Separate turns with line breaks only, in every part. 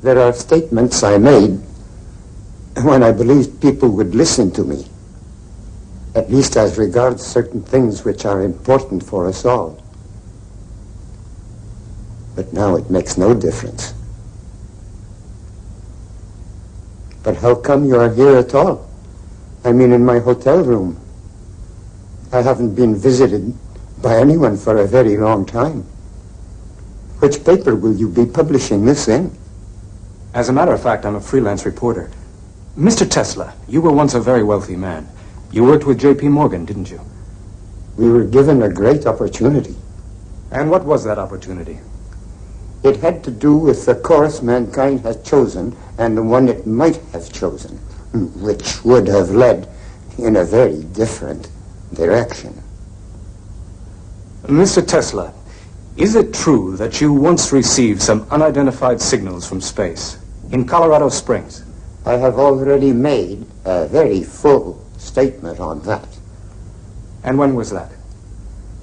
There are statements I made when I believed people would listen to me, at least as regards certain things which are important for us all. But now it makes no difference. But how come you are here at all? I mean, in my hotel room. I haven't been visited by anyone for a very long time. Which paper will you be publishing this in?
As a matter of fact, I'm a freelance reporter. Mr. Tesla, you were once a very wealthy man. You worked with J.P. Morgan, didn't you?
We were given a great opportunity.
And what was that opportunity?
It had to do with the course mankind has chosen and the one it might have chosen, which would have led in a very different direction.
Mr. Tesla, is it true that you once received some unidentified signals from space in Colorado Springs?
I have already made a very full statement on that.
And when was that?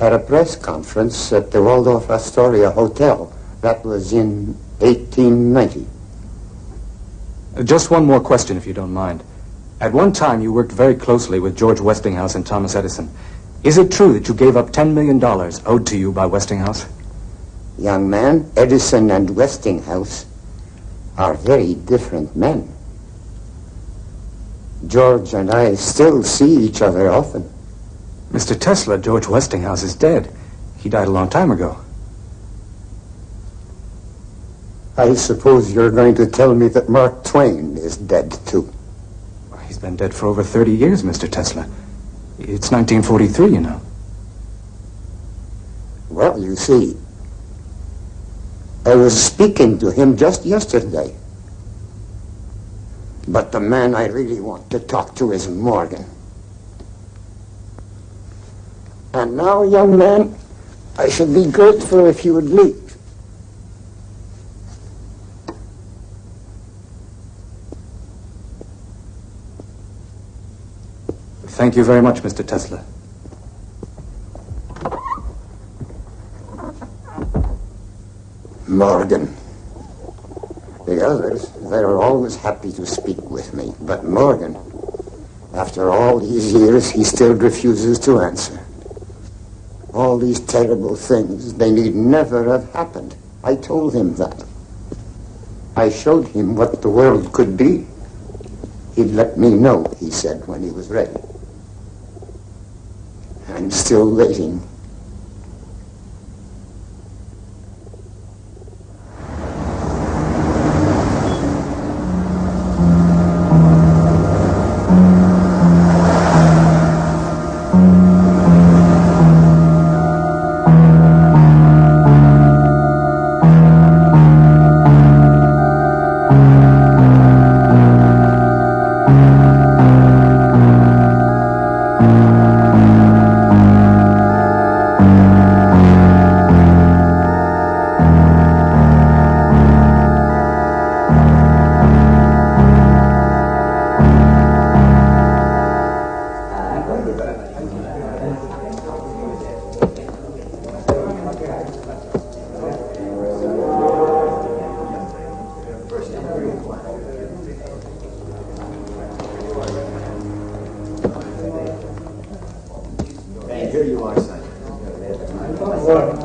At a press conference at the Waldorf Astoria Hotel. That was in 1890.
Just one more question, if you don't mind. At one time, you worked very closely with George Westinghouse and Thomas Edison. Is it true that you gave up $10 million owed to you by Westinghouse?
Young man, Edison and Westinghouse are very different men. George and I still see each other often.
Mr. Tesla, George Westinghouse is dead. He died a long time ago.
I suppose you're going to tell me that Mark Twain is dead, too.
He's been dead for over 30 years, Mr. Tesla. It's 1943, you know.
Well, you see, I was speaking to him just yesterday. But the man I really want to talk to is Morgan. And now, young man, I should be grateful if you would leave.
Thank you very much, Mr. Tesla.
Morgan. The others, they're always happy to speak with me. But Morgan, after all these years, he still refuses to answer. All these terrible things, they need never have happened. I told him that. I showed him what the world could be. He'd let me know, he said, when he was ready. I'm still waiting.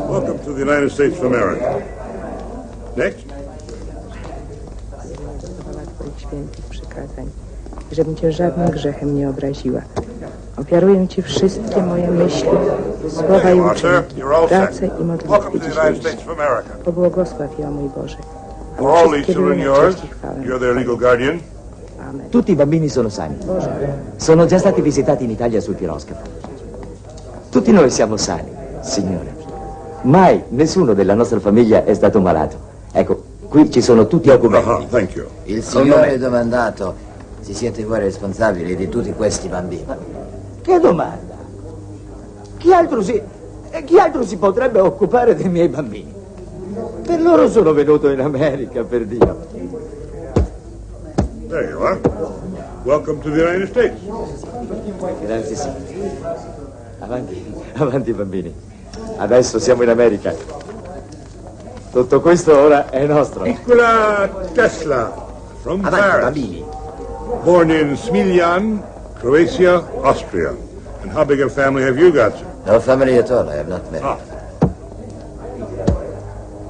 Welcome to the United States of America. Next.
Twoich świętych przykazań, żebym cię żadnym grzechem nie obraziła. Ofiaruję ci wszystkie moje myśli, słowa i uczynki, pracę i modlitwy dzisiejsze. Pobłogosław je, o mój Boże.
Are all these children yours? You're their legal guardian?
Amen.
Tutti i bambini sono sani.
Boże,
Sono già stati visitati in Italia sul piroscafo. Tutti noi siamo sani, Signore. Mai nessuno della nostra famiglia è stato malato. Ecco, qui ci sono tutti i documenti.
Thank you.
Il signore domandato, si siete voi responsabili di tutti questi bambini?
Che domanda? Chi altro si potrebbe occupare dei miei bambini? Per loro sono venuto in America, per Dio.
There you are. Welcome to the United States.
Grazie, sì. Avanti, bambini. Adesso siamo in America. Tutto questo ora è nostro.
Nikola Tesla, from
Avanti,
Paris.
bambini.
Born in Smiljan, Croatia, Austria. And how big a family have you got, sir?
No family at all, I have not met.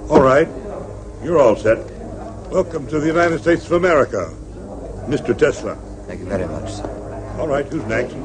All right. You're all set. Welcome to the United States of America, Mr. Tesla.
Thank you very much, sir.
All right, who's next?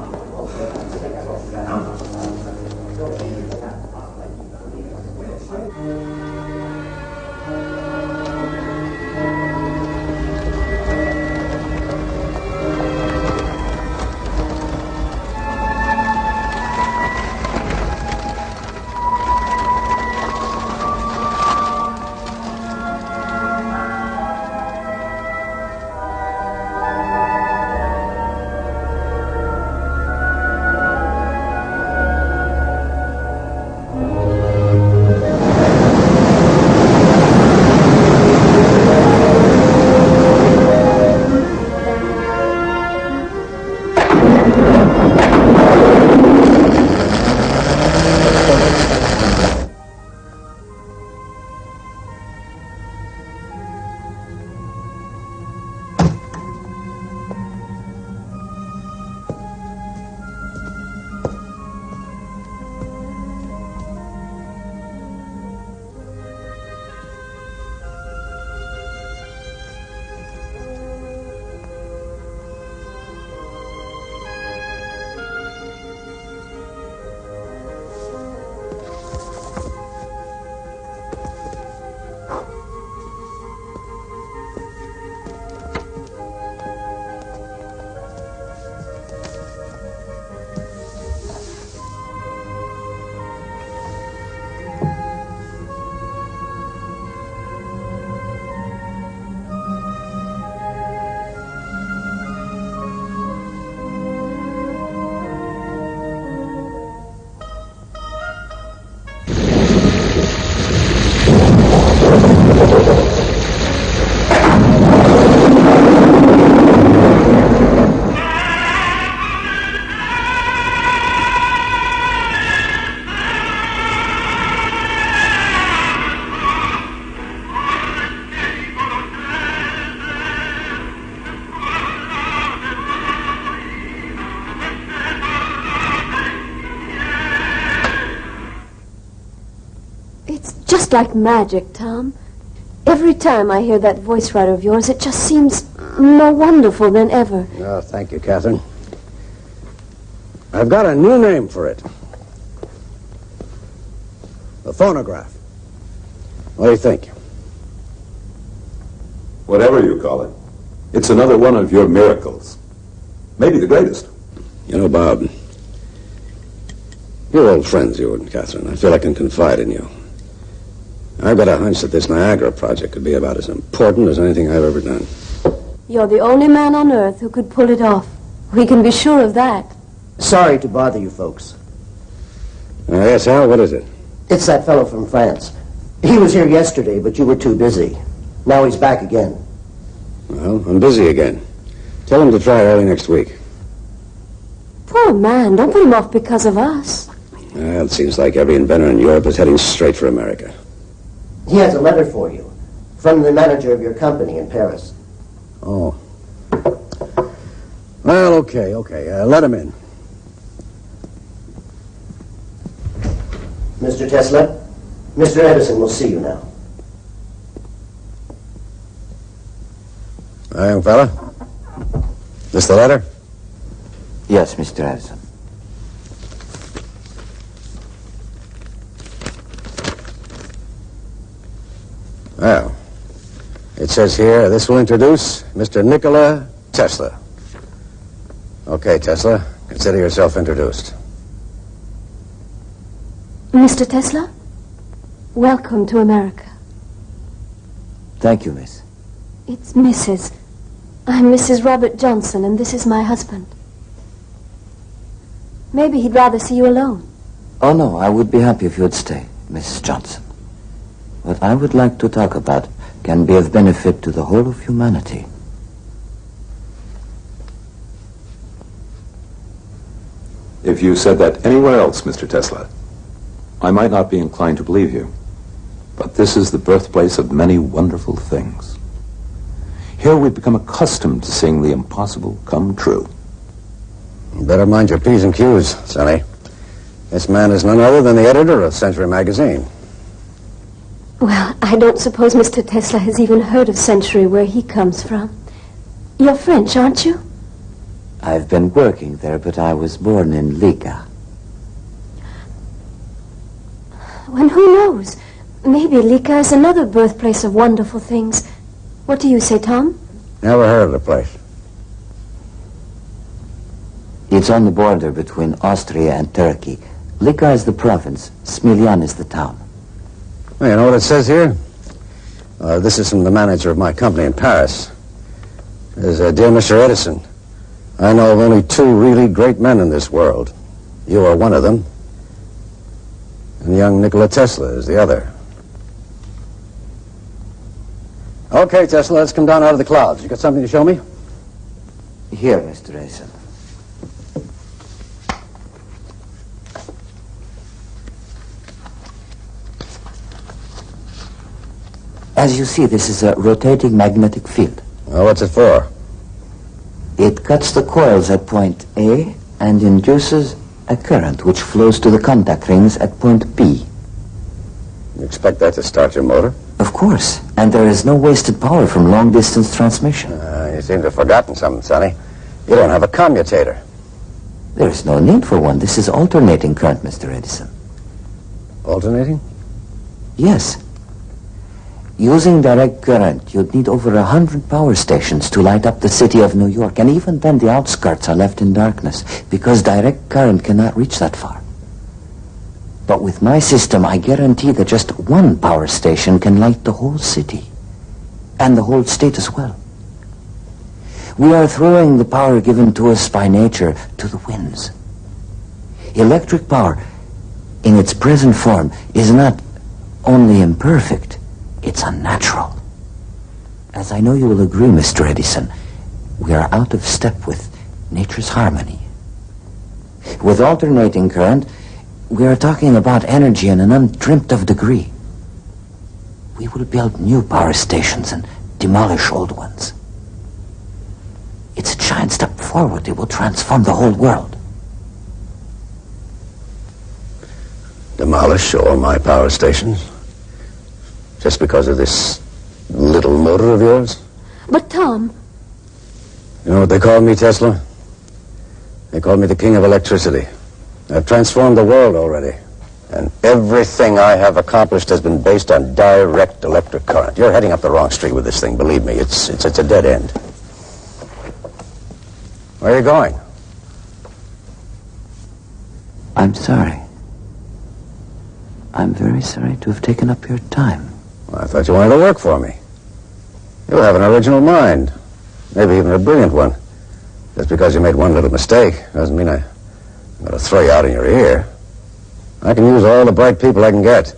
Just like magic, Tom. Every time I hear that voice writer of yours, it just seems more wonderful than ever.
Oh, thank you, Catherine. I've got a new name for it. The phonograph. What do you think?
Whatever you call it, it's another one of your miracles. Maybe the greatest.
You know, Bob, you're old friends, you and Catherine. I feel I can confide in you. I've got a hunch that this Niagara project could be about as important as anything I've ever done.
You're the only man on Earth who could pull it off. We can be sure of that.
Sorry to bother you folks.
Yes, Al, what is it?
It's that fellow from France. He was here yesterday, but you were too busy. Now he's back again.
Well, I'm busy again. Tell him to try early next week.
Poor man. Don't put him off because of us.
Well, it seems like every inventor in Europe is heading straight for America.
He has a letter for you from the manager of your company in Paris.
Oh. Well, okay. Let him in.
Mr. Tesla, Mr. Edison will see you now.
Hi, young fella. This the letter?
Yes, Mr. Edison.
Well, it says here, this will introduce Mr. Nikola Tesla. Okay, Tesla, consider yourself introduced.
Mr. Tesla, welcome to America.
Thank you, miss.
It's Mrs. I'm Mrs. Robert Johnson, and this is my husband. Maybe he'd rather see you alone.
Oh, no, I would be happy if you'd stay, Mrs. Johnson. What I would like to talk about can be of benefit to the whole of humanity.
If you said that anywhere else, Mr. Tesla, I might not be inclined to believe you. But this is the birthplace of many wonderful things. Here we've become accustomed to seeing the impossible come true.
You better mind your P's and Q's, Sonny. This man is none other than the editor of Century magazine.
Well, I don't suppose Mr. Tesla has even heard of Century, where he comes from. You're French, aren't you?
I've been working there, but I was born in Liga.
And who knows? Maybe Lika is another birthplace of wonderful things. What do you say, Tom?
Never heard of the place.
It's on the border between Austria and Turkey. Liga is the province. Smiljan is the town.
Well, you know what it says here? This is from the manager of my company in Paris. It says, Dear Mr. Edison, I know of only two really great men in this world. You are one of them, and young Nikola Tesla is the other. Okay, Tesla, let's come down out of the clouds. You got something to show me?
Here, Mr. Edison. As you see, this is a rotating magnetic field.
Well, what's it for?
It cuts the coils at point A and induces a current which flows to the contact rings at point B.
You expect that to start your motor?
Of course. And there is no wasted power from long-distance transmission.
You seem to have forgotten something, Sonny. You don't have a commutator.
There is no need for one. This is alternating current, Mr. Edison.
Alternating?
Yes. Using direct current, you'd need over 100 power stations to light up the city of New York, and even then the outskirts are left in darkness, because direct current cannot reach that far. But with my system, I guarantee that just one power station can light the whole city, and the whole state as well. We are throwing the power given to us by nature to the winds. Electric power, in its present form, is not only imperfect, it's unnatural. As I know you will agree, Mr. Edison, we are out of step with nature's harmony. With alternating current, we are talking about energy in an undreamt of degree. We will build new power stations and demolish old ones. It's a giant step forward. It will transform the whole world.
Demolish all my power stations? Just because of this little motor of yours?
But, Tom...
You know what they call me, Tesla? They call me the king of electricity. I've transformed the world already. And everything I have accomplished has been based on direct electric current. You're heading up the wrong street with this thing, believe me. It's a dead end. Where are you going?
I'm sorry. I'm very sorry to have taken up your time.
Well, I thought you wanted to work for me. You have an original mind. Maybe even a brilliant one. Just because you made one little mistake doesn't mean I'm going to throw you out in your ear. I can use all the bright people I can get.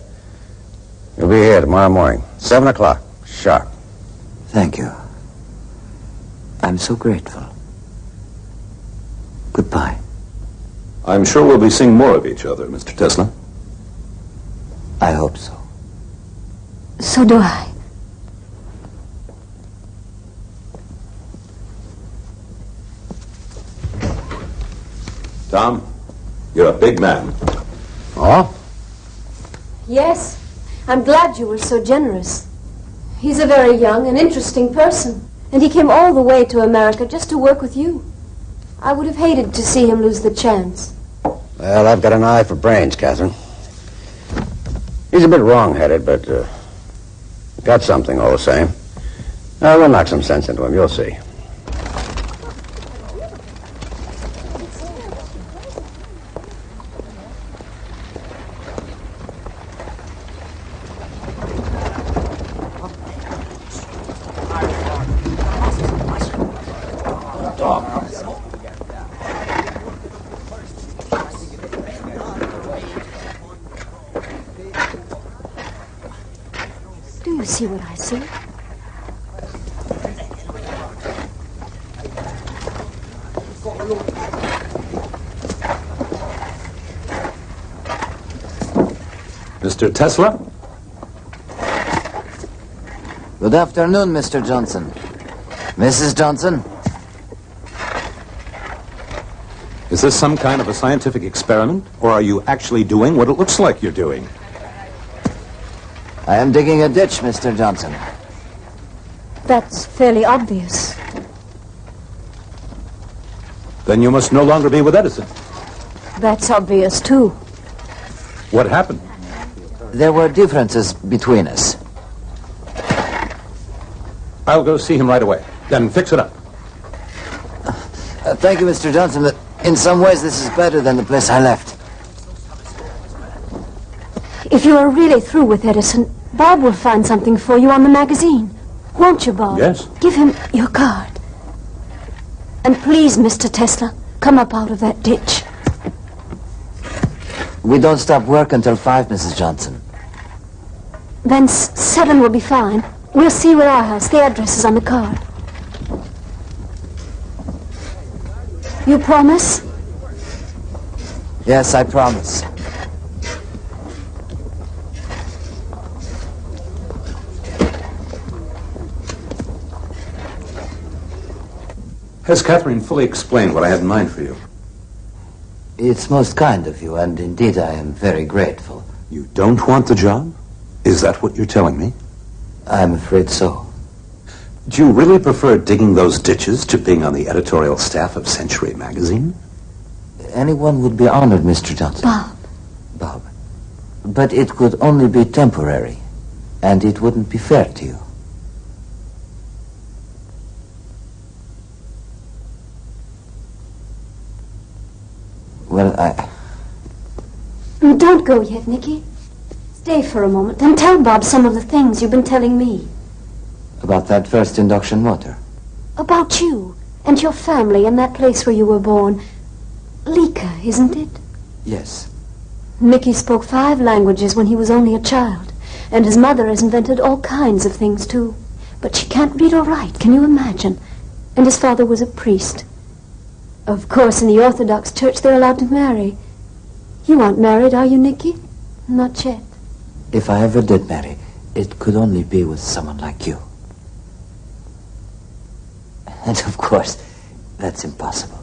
You'll be here tomorrow morning, 7 o'clock, sharp.
Thank you. I'm so grateful. Goodbye.
I'm sure we'll be seeing more of each other, Mr. Tesla.
I hope so.
So do I.
Tom, you're a big man.
Oh?
Yes, I'm glad you were so generous. He's a very young and interesting person, and he came all the way to America just to work with you. I would have hated to see him lose the chance.
Well, I've got an eye for brains, Catherine. He's a bit wrong-headed, but got something all the same. We'll knock some sense into him, you'll see.
Do you see what I see?
Mr. Tesla?
Good afternoon, Mr. Johnson. Mrs. Johnson?
Is this some kind of a scientific experiment, or are you actually doing what it looks like you're doing?
I am digging a ditch, Mr. Johnson.
That's fairly obvious.
Then you must no longer be with Edison.
That's obvious, too.
What happened?
There were differences between us.
I'll go see him right away. Then fix it up.
Thank you, Mr. Johnson, but in some ways this is better than the place I left.
If you are really through with Edison, Bob will find something for you on the magazine. Won't you, Bob?
Yes.
Give him your card. And please, Mr. Tesla, come up out of that ditch.
We don't stop work until 5, Mrs. Johnson.
Then 7 will be fine. We'll see you at our house. The address is on the card. You promise?
Yes, I promise.
Has Catherine fully explained what I had in mind for you?
It's most kind of you, and indeed I am very grateful.
You don't want the job? Is that what you're telling me?
I'm afraid so.
Do you really prefer digging those ditches to being on the editorial staff of Century magazine?
Anyone would be honored, Mr. Johnson.
Bob.
Bob. But it could only be temporary, and it wouldn't be fair to you. Well,
Don't go yet, Nicky. Stay for a moment and tell Bob some of the things you've been telling me.
About that first induction motor.
About you and your family and that place where you were born. Lika, isn't it?
Yes.
Nicky spoke 5 languages when he was only a child, and his mother has invented all kinds of things, too. But she can't read or write, can you imagine? And his father was a priest. Of course, in the Orthodox Church, they're allowed to marry. You aren't married, are you, Nicky? Not yet.
If I ever did marry, it could only be with someone like you. And of course, that's impossible.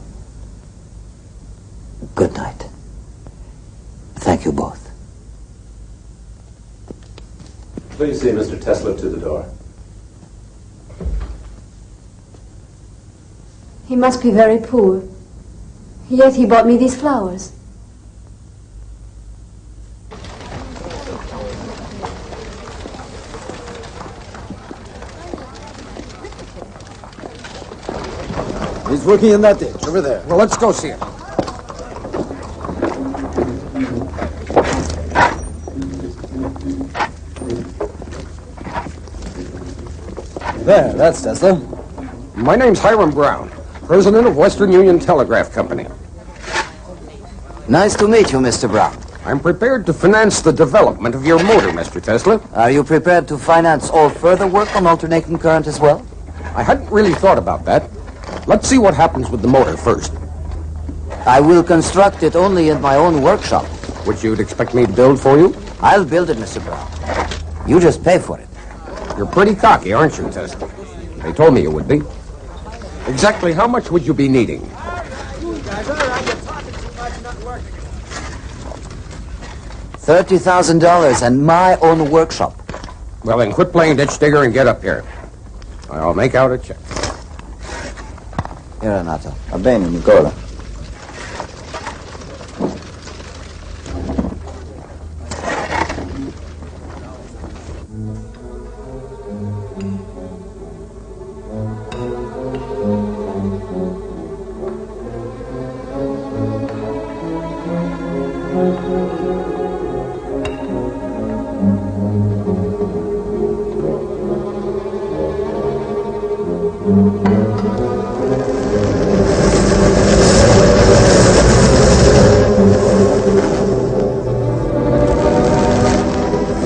Good night. Thank you both.
Please see Mr. Tesla to the door.
He must be very poor. Yet he bought me these flowers.
He's working in that ditch, over there.
Well, let's go see him.
There, that's Tesla.
My name's Hiram Brown, president of Western Union Telegraph Company.
Nice to meet you, Mr. Brown.
I'm prepared to finance the development of your motor, Mr. Tesla.
Are you prepared to finance all further work on alternating current as well?
I hadn't really thought about that. Let's see what happens with the motor first.
I will construct it only in my own workshop.
Which you'd expect me to build for you?
I'll build it, Mr. Brown. You just pay for it.
You're pretty cocky, aren't you, Tesla? They told me you would be. Exactly how much would you be needing?
$30,000 and my own workshop.
Well, then quit playing ditch digger and get up here. I'll make out a check.
Here, Renato.
Va bene, Nikola.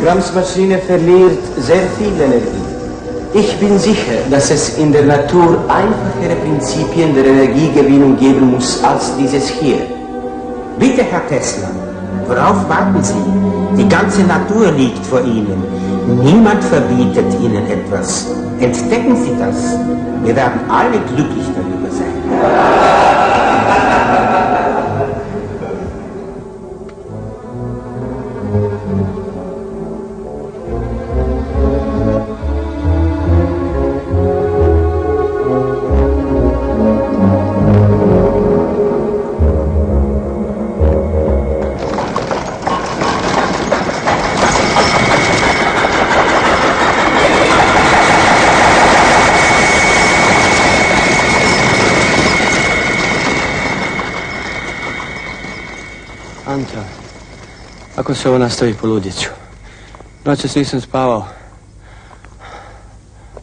Grams Maschine verliert sehr viel Energie. Ich bin sicher, dass es in der Natur einfachere Prinzipien der Energiegewinnung geben muss als dieses hier.
Bitte, Herr Tesla, worauf warten Sie? Die ganze Natur liegt vor Ihnen. Niemand verbietet Ihnen etwas. Entdecken Sie das. Wir werden alle glücklich darüber sein.
Anta, ako se ovo nastavi, poludjet ću. Noćas nisam spavao.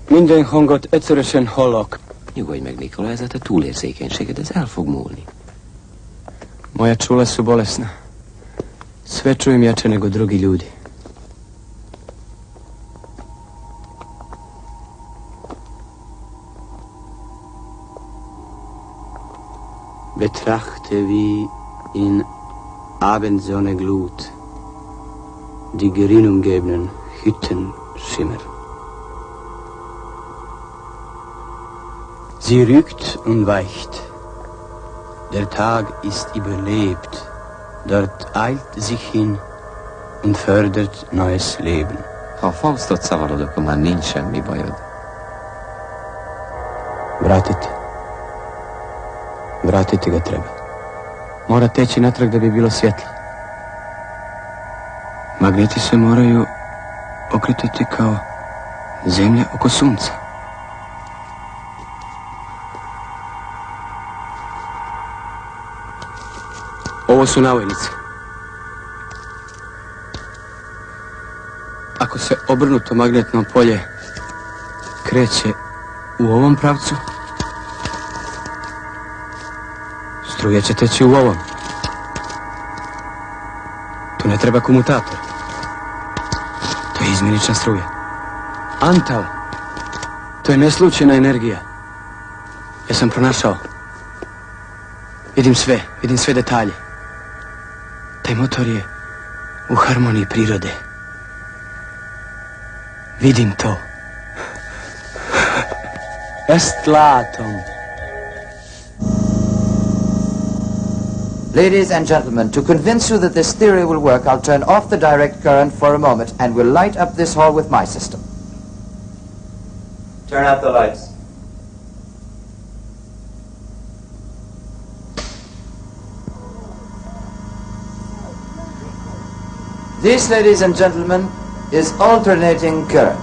Minden hangot egyszerűen hallok.
Nyugodj meg, Nikola, ez a te túlérzékenységed, ez el fog múlni.
Moja čula su bolesna. Sve čujem jače nego drugi ljudi. Betrachte wie in Abendsonne Glut die gerinnumgebenen Hütten schimmern. Sie rückt und weicht. Der Tag ist überlebt. Dort eilt sich hin und fördert neues Leben.
Ha a Faustot szavarod, akkor már nincs semmi bajod.
Vratiti ga treba. Mora teći natrag da bi bilo svjetlo. Magneti se moraju okretati kao zemlja oko sunca. Ovo su navojnice. Ako se obrnuto magnetno polje kreće u ovom pravcu, struja će teći u ovom. Tu ne treba komutator. To je izmjenična struja. Antal, to je neslučajna energija. Ja sam pronašao. Vidim sve detalje. Taj motor je u harmoniji prirode. Vidim to. Est latum.
Ladies and gentlemen, to convince you that this theory will work, I'll turn off the direct current for a moment and we'll light up this hall with my system.
Turn out the lights.
This, ladies and gentlemen, is alternating current.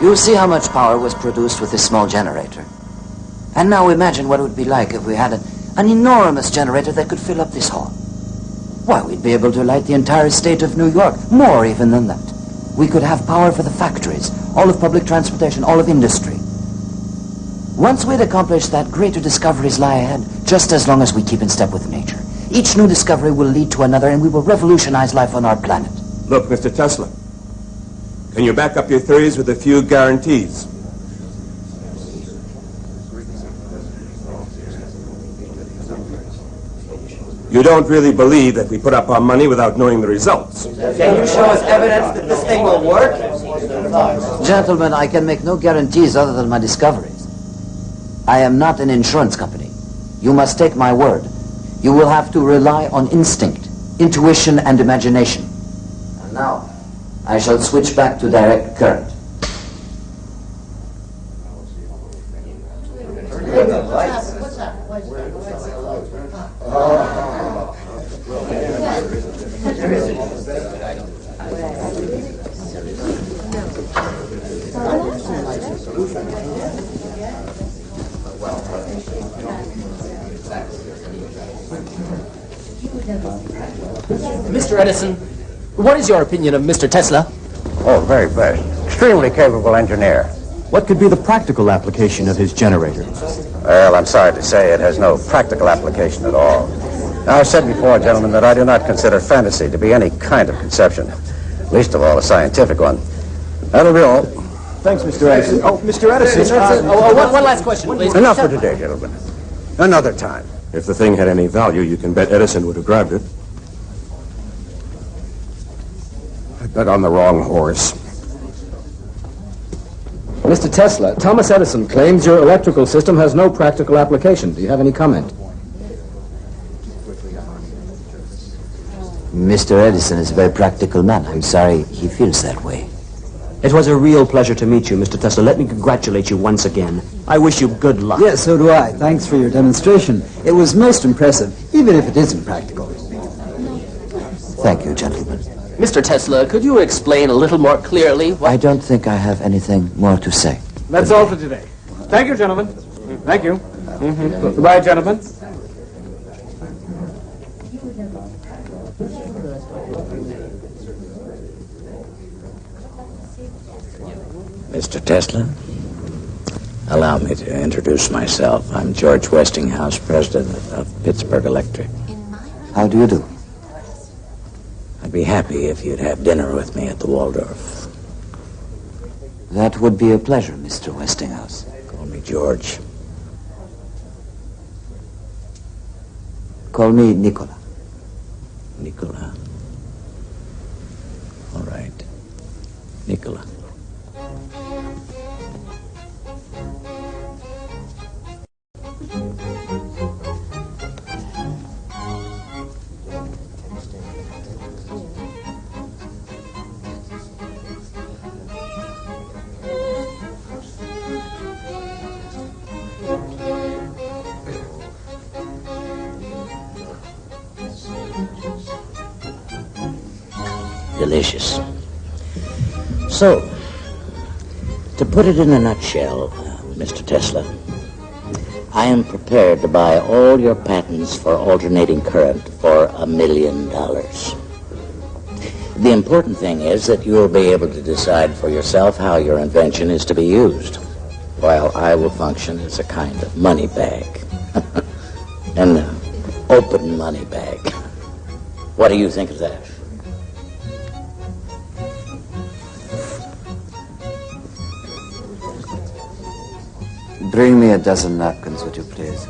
You see how much power was produced with this small generator. And now imagine what it would be like if we had an enormous generator that could fill up this hall. Why, we'd be able to light the entire state of New York, more even than that. We could have power for the factories, all of public transportation, all of industry. Once we'd accomplished that, greater discoveries lie ahead, just as long as we keep in step with nature. Each new discovery will lead to another, and we will revolutionize life on our planet.
Look, Mr. Tesla, can you back up your theories with a few guarantees? You don't really believe that we put up our money without knowing the results.
Can you show us evidence that this thing will work?
Gentlemen, I can make no guarantees other than my discoveries. I am not an insurance company. You must take my word. You will have to rely on instinct, intuition, and imagination. And now, I shall switch back to direct current.
Mr. Edison, what is your opinion of Mr. Tesla?
Oh, very best. Extremely capable engineer.
What could be the practical application of his generator?
Well, I'm sorry to say it has no practical application at all. Now, I said before, gentlemen, that I do not consider fantasy to be any kind of conception, least of all a scientific one. That'll be all.
Thanks, Mr. Edison. Oh, Mr. Edison.
One last question, please.
Enough for today, gentlemen. Another time.
If the thing had any value, you can bet Edison would have grabbed it. I bet on the wrong horse.
Mr. Tesla, Thomas Edison claims your electrical system has no practical application. Do you have any comment?
Mr. Edison is a very practical man. I'm sorry he feels that way.
It was a real pleasure to meet you, Mr. Tesla. Let me congratulate you once again. I wish you good luck.
Yes, so do I. Thanks for your demonstration. It was most impressive, even if it isn't practical.
Thank you, gentlemen.
Mr. Tesla, could you explain a little more clearly what...
I don't think I have anything more to say.
That's all for today. Thank you, gentlemen. Thank you. Goodbye, gentlemen.
Mr. Tesla, allow me to introduce myself. I'm George Westinghouse, president of Pittsburgh Electric.
How do you do?
I'd be happy if you'd have dinner with me at the Waldorf.
That would be a pleasure, Mr. Westinghouse.
Call me George.
Call me Nikola.
Nikola. All right. Nikola. Delicious. So, to put it in a nutshell, Mr. Tesla, I am prepared to buy all your patents for alternating current for $1 million. The important thing is that you will be able to decide for yourself how your invention is to be used, while I will function as a kind of money bag. An open money bag. What do you think of that?
Bring me a dozen napkins, would you please?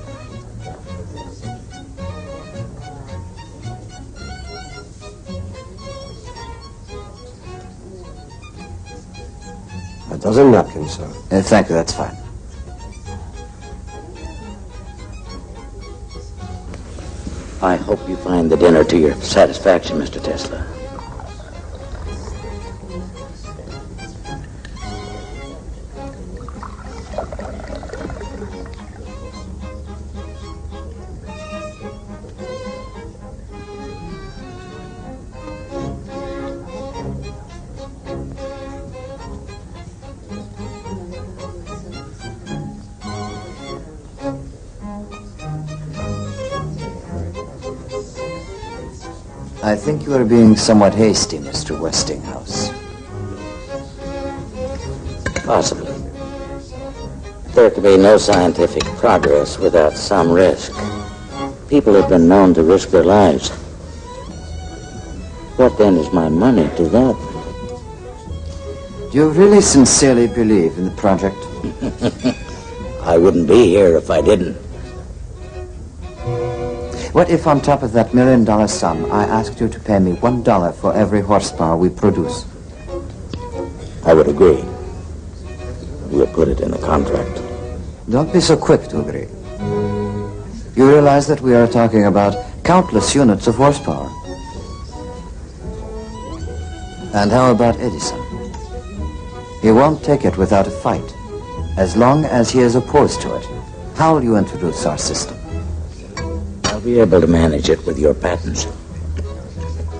A dozen napkins, sir.
Thank you, that's fine.
I hope you find the dinner to your satisfaction, Mr. Tesla.
I think you are being somewhat hasty, Mr. Westinghouse.
Possibly. There can be no scientific progress without some risk. People have been known to risk their lives. What then is my money to that?
Do you really sincerely believe in the project?
I wouldn't be here if I didn't.
What if on top of that $1 million sum, I asked you to pay me $1 for every horsepower we produce?
I would agree. We'll put it in the contract.
Don't be so quick to agree. You realize that we are talking about countless units of horsepower. And how about Edison? He won't take it without a fight, as long as he is opposed to it. How will you introduce our system?
I'll be able to manage it with your patents.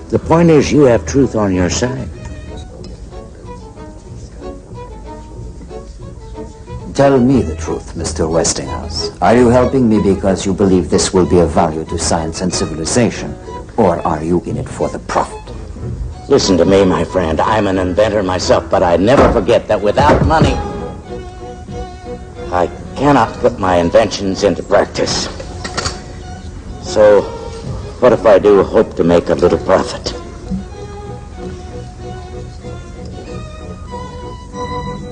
The point is, you have truth on your side.
Tell me the truth, Mr. Westinghouse. Are you helping me because you believe this will be of value to science and civilization, or are you in it for the profit?
Listen to me, my friend. I'm an inventor myself, but I never forget that without money, I cannot put my inventions into practice. So, what if I do hope to make a little profit?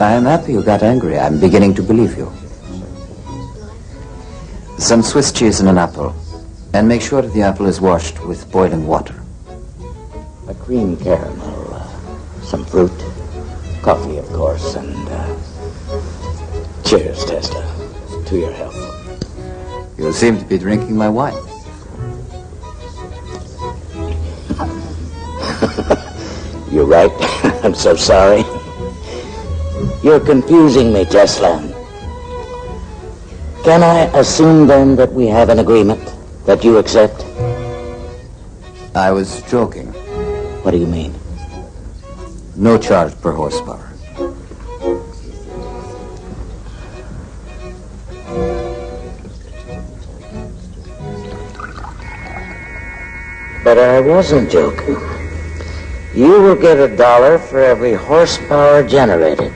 I am happy you got angry. I'm beginning to believe you. Some Swiss cheese and an apple. And make sure that the apple is washed with boiling water.
A cream caramel, some fruit, coffee, of course, and cheers, Tesla, to your health.
You seem to be drinking my wine.
You're right. I'm so sorry. You're confusing me, Tesla. Can I assume, then, that we have an agreement that you accept?
I was joking.
What do you mean?
No charge per horsepower.
But I wasn't joking. You will get $1 for every horsepower generated.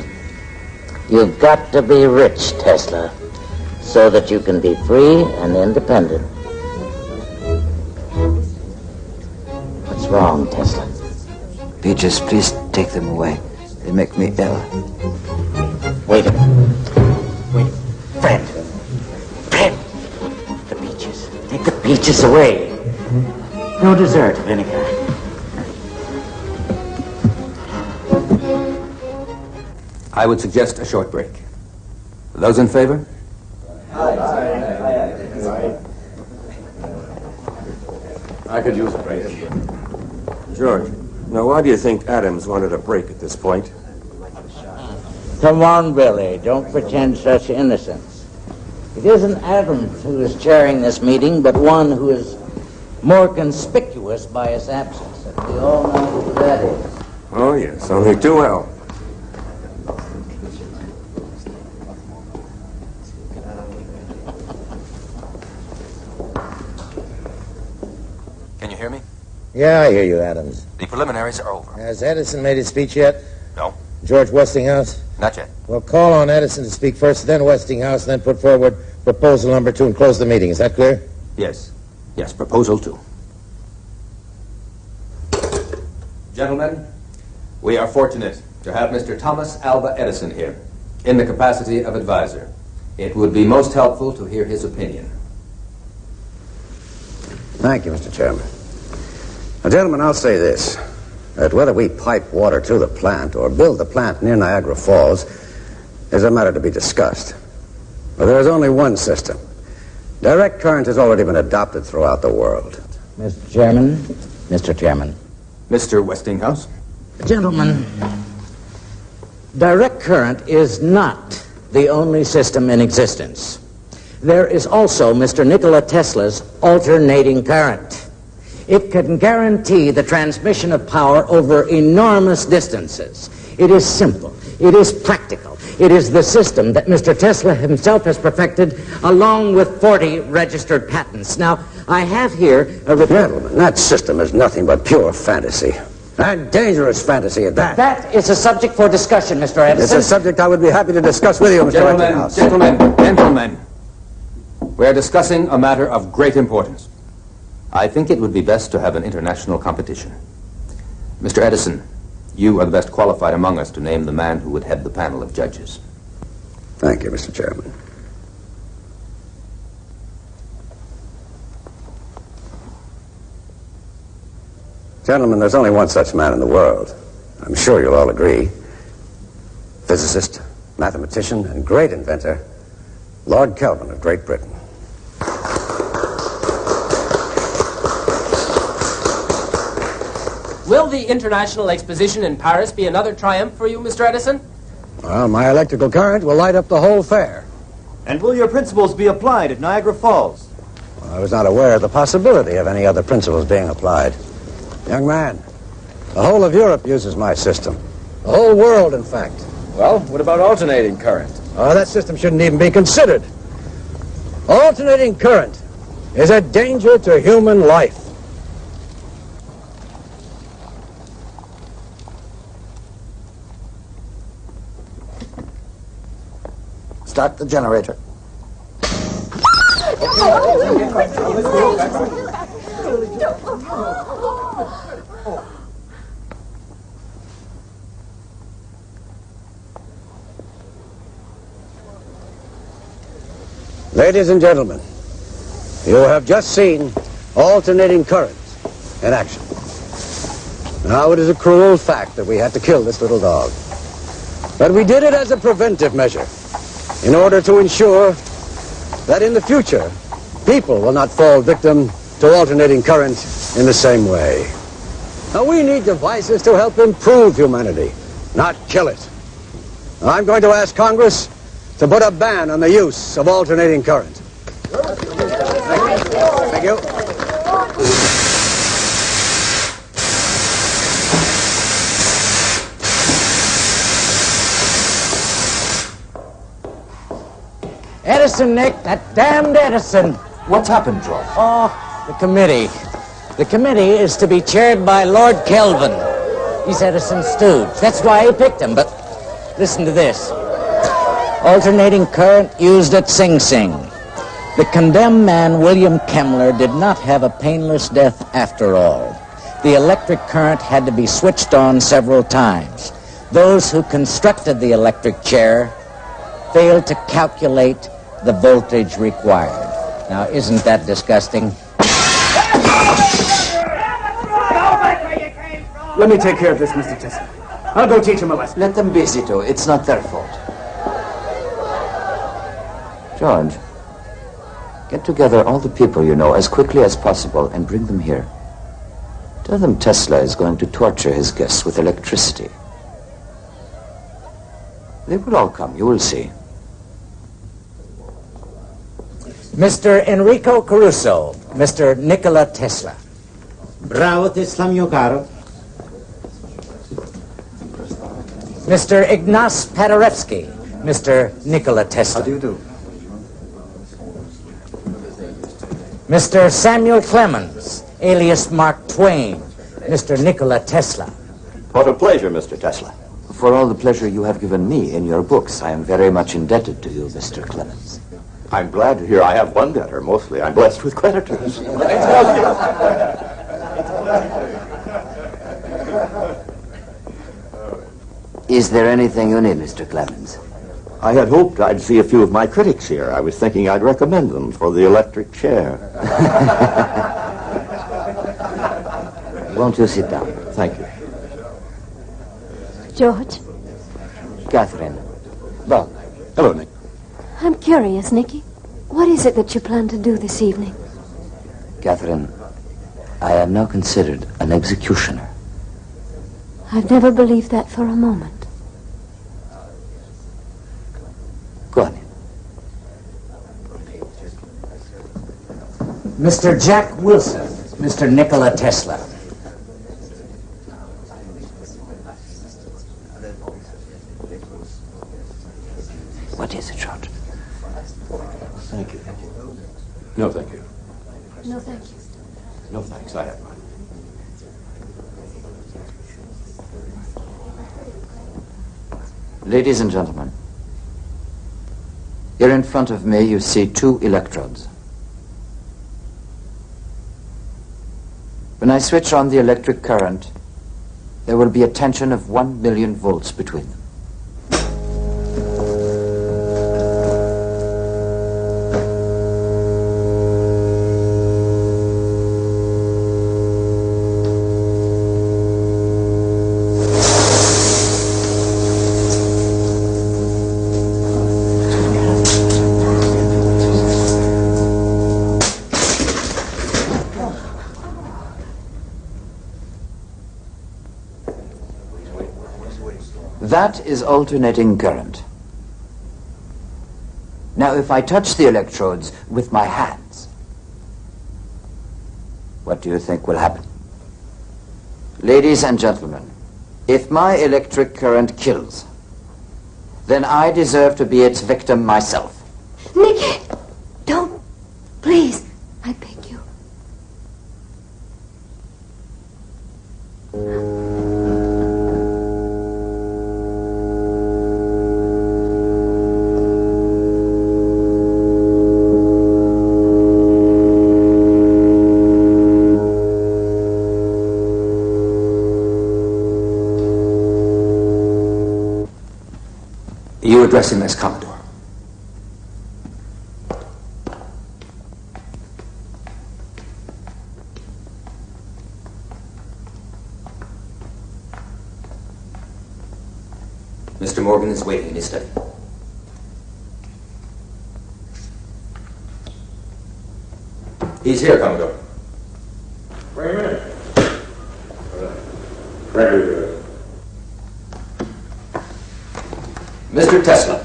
You've got to be rich, Tesla, so that you can be free and independent. What's wrong, Tesla?
Peaches, please take them away. They make me ill.
Wait a minute. Wait. Fred. Fred. The peaches. Take the peaches away. No dessert of any kind.
I would suggest a short break. Those in favor?
I could use a break. George, now why do you think Adams wanted a break at this point?
Come on, Billy. Don't pretend such innocence. It isn't Adams who is chairing this meeting, but one who is more conspicuous by his absence. And we all know who that is.
Oh, yes, only too well.
Can you hear me?
Yeah, I hear you, Adams.
The preliminaries are over.
Has Edison made his speech yet?
No,
George Westinghouse?
not yet.
Well, call on Edison to speak first, then Westinghouse, then put forward proposal number 2 and close the meeting. Is that clear?
Yes. Yes, proposal 2. Gentlemen, we are fortunate to have Mr. Thomas Alva Edison here in the capacity of advisor. It would be most helpful to hear his opinion.
Thank you, Mr. Chairman. Now, gentlemen, I'll say this, that whether we pipe water to the plant or build the plant near Niagara Falls is a matter to be discussed. But there is only one system. Direct current has already been adopted throughout the world.
Mr. Chairman. Mr. Chairman.
Mr. Westinghouse.
Gentlemen, direct current is not the only system in existence. There is also Mr. Nikola Tesla's alternating current. It can guarantee the transmission of power over enormous distances. It is simple. It is practical. It is the system that Mr. Tesla himself has perfected, along with 40 registered patents. Now, I have here a...
Gentlemen, that system is nothing but pure fantasy. And dangerous fantasy at that.
That is a subject for discussion, Mr. Edison.
It's a subject I would be happy to discuss with you, Mr. Westinghouse.
Gentlemen. We're discussing a matter of great importance. I think it would be best to have an international competition. Mr. Edison, you are the best qualified among us to name the man who would head the panel of judges.
Thank you, Mr. Chairman. Gentlemen, there's only one such man in the world. I'm sure you'll all agree. Physicist, mathematician, and great inventor, Lord Kelvin of Great Britain.
Will the International Exposition in Paris be another triumph for you, Mr. Edison?
Well, my electrical current will light up the whole fair.
And will your principles be applied at Niagara Falls?
Well, I was not aware of the possibility of any other principles being applied. Young man, the whole of Europe uses my system. The whole world, in fact.
Well, what about alternating current?
That system shouldn't even be considered. Alternating current is a danger to human life.
Start the generator.
Ladies and gentlemen, you have just seen alternating current in action. Now, it is a cruel fact that we had to kill this little dog. But we did it as a preventive measure in order to ensure that in the future, people will not fall victim to alternating current in the same way. Now, we need devices to help improve humanity, not kill it. Now, I'm going to ask Congress to put a ban on the use of alternating current. Thank you.
Edison, Nick, that damned Edison.
What's happened, George?
Oh, the committee. The committee is to be chaired by Lord Kelvin. He's Edison's stooge. That's why he picked him, but listen to this. Alternating current used at Sing Sing. The condemned man, William Kemmler, did not have a painless death after all. The electric current had to be switched on several times. Those who constructed the electric chair failed to calculate the voltage required. Now, isn't that disgusting?
Let me take care of this, Mr. Tesla. I'll go teach him a lesson.
Let them be, Zito. It's not their fault. George, get together all the people you know as quickly as possible and bring them here. Tell them Tesla is going to torture his guests with electricity. They will all come, you will see.
Mr. Enrico Caruso, Mr. Nikola Tesla.
Bravo, Tesla, mio caro.
Mr. Ignace Paderewski, Mr. Nikola Tesla.
How do you do?
Mr. Samuel Clemens, alias Mark Twain, Mr. Nikola Tesla.
What a pleasure, Mr. Tesla.
For all the pleasure you have given me in your books, I am very much indebted to you, Mr. Clemens.
I'm glad to hear I have one debtor. Mostly I'm blessed with creditors.
Is there anything you need, Mr. Clemens?
I had hoped I'd see a few of my critics here. I was thinking I'd recommend them for the electric chair.
Won't you sit down?
Thank you.
George,
Catherine. Bob.
Hello, Nick.
I'm curious, Nicky. What is it that you plan to do this evening?
Catherine, I am now considered an executioner.
I've never believed that for a moment.
Go on.
Mr. Jack Wilson, Mr. Nikola Tesla.
What is it, George?
Thank you. No, thank you.
No, thank you.
No, thanks. I have mine.
Ladies and gentlemen, here in front of me you see 2 electrodes. When I switch on the electric current, there will be a tension of 1 million volts between them. That is alternating current. Now, if I touch the electrodes with my hands, what do you think will happen? Ladies and gentlemen, if my electric current kills, then I deserve to be its victim myself.
Nicky! Don't. Please. I beg you.
You address him as Commodore. Mr. Morgan is waiting in his study. He's here, Commodore.
Wait a minute. Ready.
Mr. Tesla.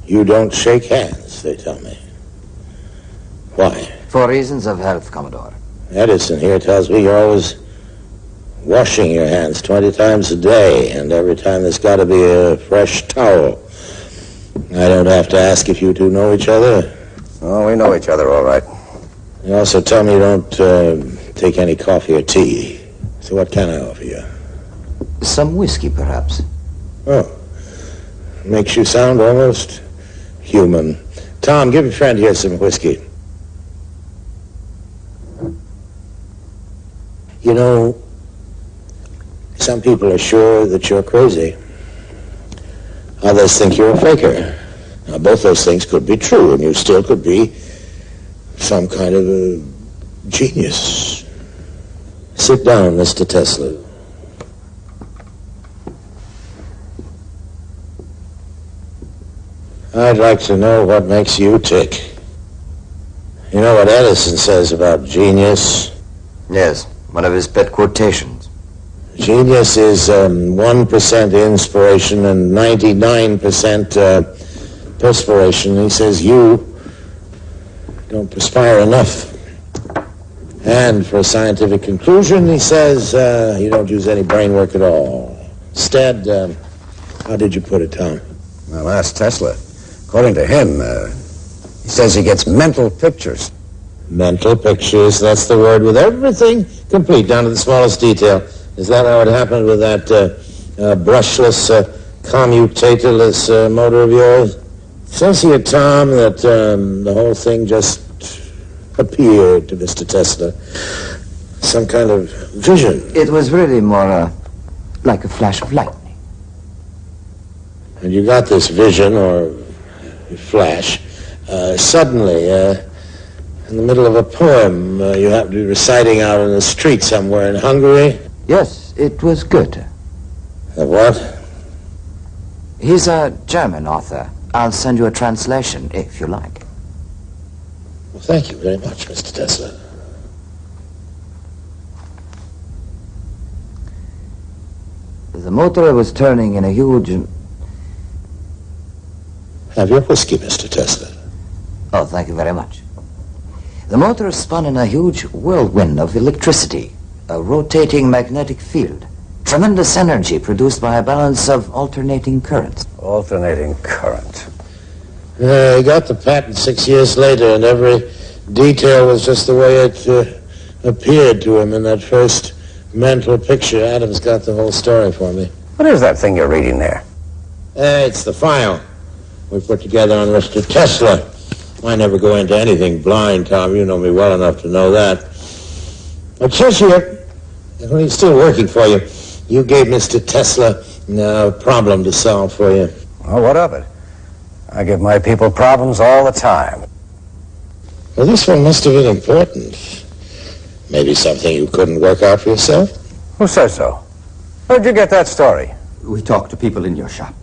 You don't shake hands, they tell me. Why?
For reasons of health, Commodore.
Edison here tells me you're always washing your hands 20 times a day, and every time there's got to be a fresh towel. I don't have to ask if you two know each other.
Oh, we know each other all right.
You also tell me you don't take any coffee or tea. So what can I offer you?
Some whiskey, perhaps.
Oh. Makes you sound almost human. Tom, give your friend here some whiskey. You know, some people are sure that you're crazy. Others think you're a faker. Now, both those things could be true, and you still could be some kind of a genius. Sit down, Mr. Tesla. I'd like to know what makes you tick. You know what Edison says about genius?
Yes, one of his pet quotations.
Genius is 1% inspiration and 99% perspiration. He says you don't perspire enough. And for a scientific conclusion, he says you don't use any brain work at all. Instead, how did you put it, Tom?
Well, ask Tesla. According to him, he says he gets mental pictures.
Mental pictures, that's the word, with everything complete, down to the smallest detail. Is that how it happened with that brushless, commutatorless motor of yours? It says here, Tom, that the whole thing just appeared to Mr. Tesla. Some kind of vision.
It was really more like a flash of lightning.
And you got this vision, or flash, suddenly, in the middle of a poem you happen to be reciting out in the street somewhere in Hungary?
Yes, it was Goethe.
What?
He's a German author. I'll send you a translation, if you like.
Well, thank you very much, Mr. Tesla.
The motor was turning in a huge...
Have your whiskey, Mr. Tesla.
Oh, thank you very much. The motor spun in a huge whirlwind of electricity, a rotating magnetic field, tremendous energy produced by a balance of alternating currents.
Alternating current.
He got the patent 6 years later, and every detail was just the way it appeared to him in that first mental picture. Adams got the whole story for me.
What is that thing you're reading there?
It's the file we put together on Mr. Tesla. I never go into anything blind, Tom. You know me well enough to know that. It says here, when he's still working for you, you gave Mr. Tesla a problem to solve for you.
Oh, what of it? I give my people problems all the time.
Well, this one must have been important. Maybe something you couldn't work out for yourself?
Who says so? Where'd you get that story?
We talked to people in your shop.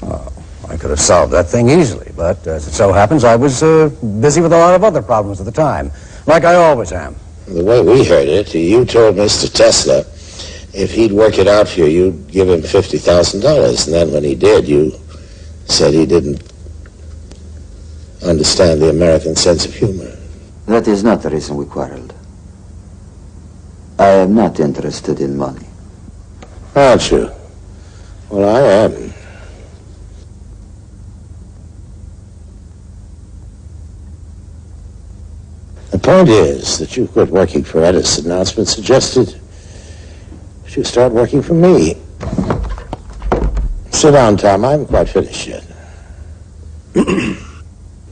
Oh, I could have solved that thing easily, but as it so happens, I was busy with a lot of other problems at the time, like I always am.
The way we heard it, you told Mr. Tesla if he'd work it out for you, you'd give him $50,000. And then when he did, you said he didn't understand the American sense of humor.
That is not the reason we quarreled. I am not interested in money.
Aren't you? Well, I am. The point is that you quit working for Edison. Now it's been suggested that you start working for me. Sit down, Tom. I haven't quite finished yet.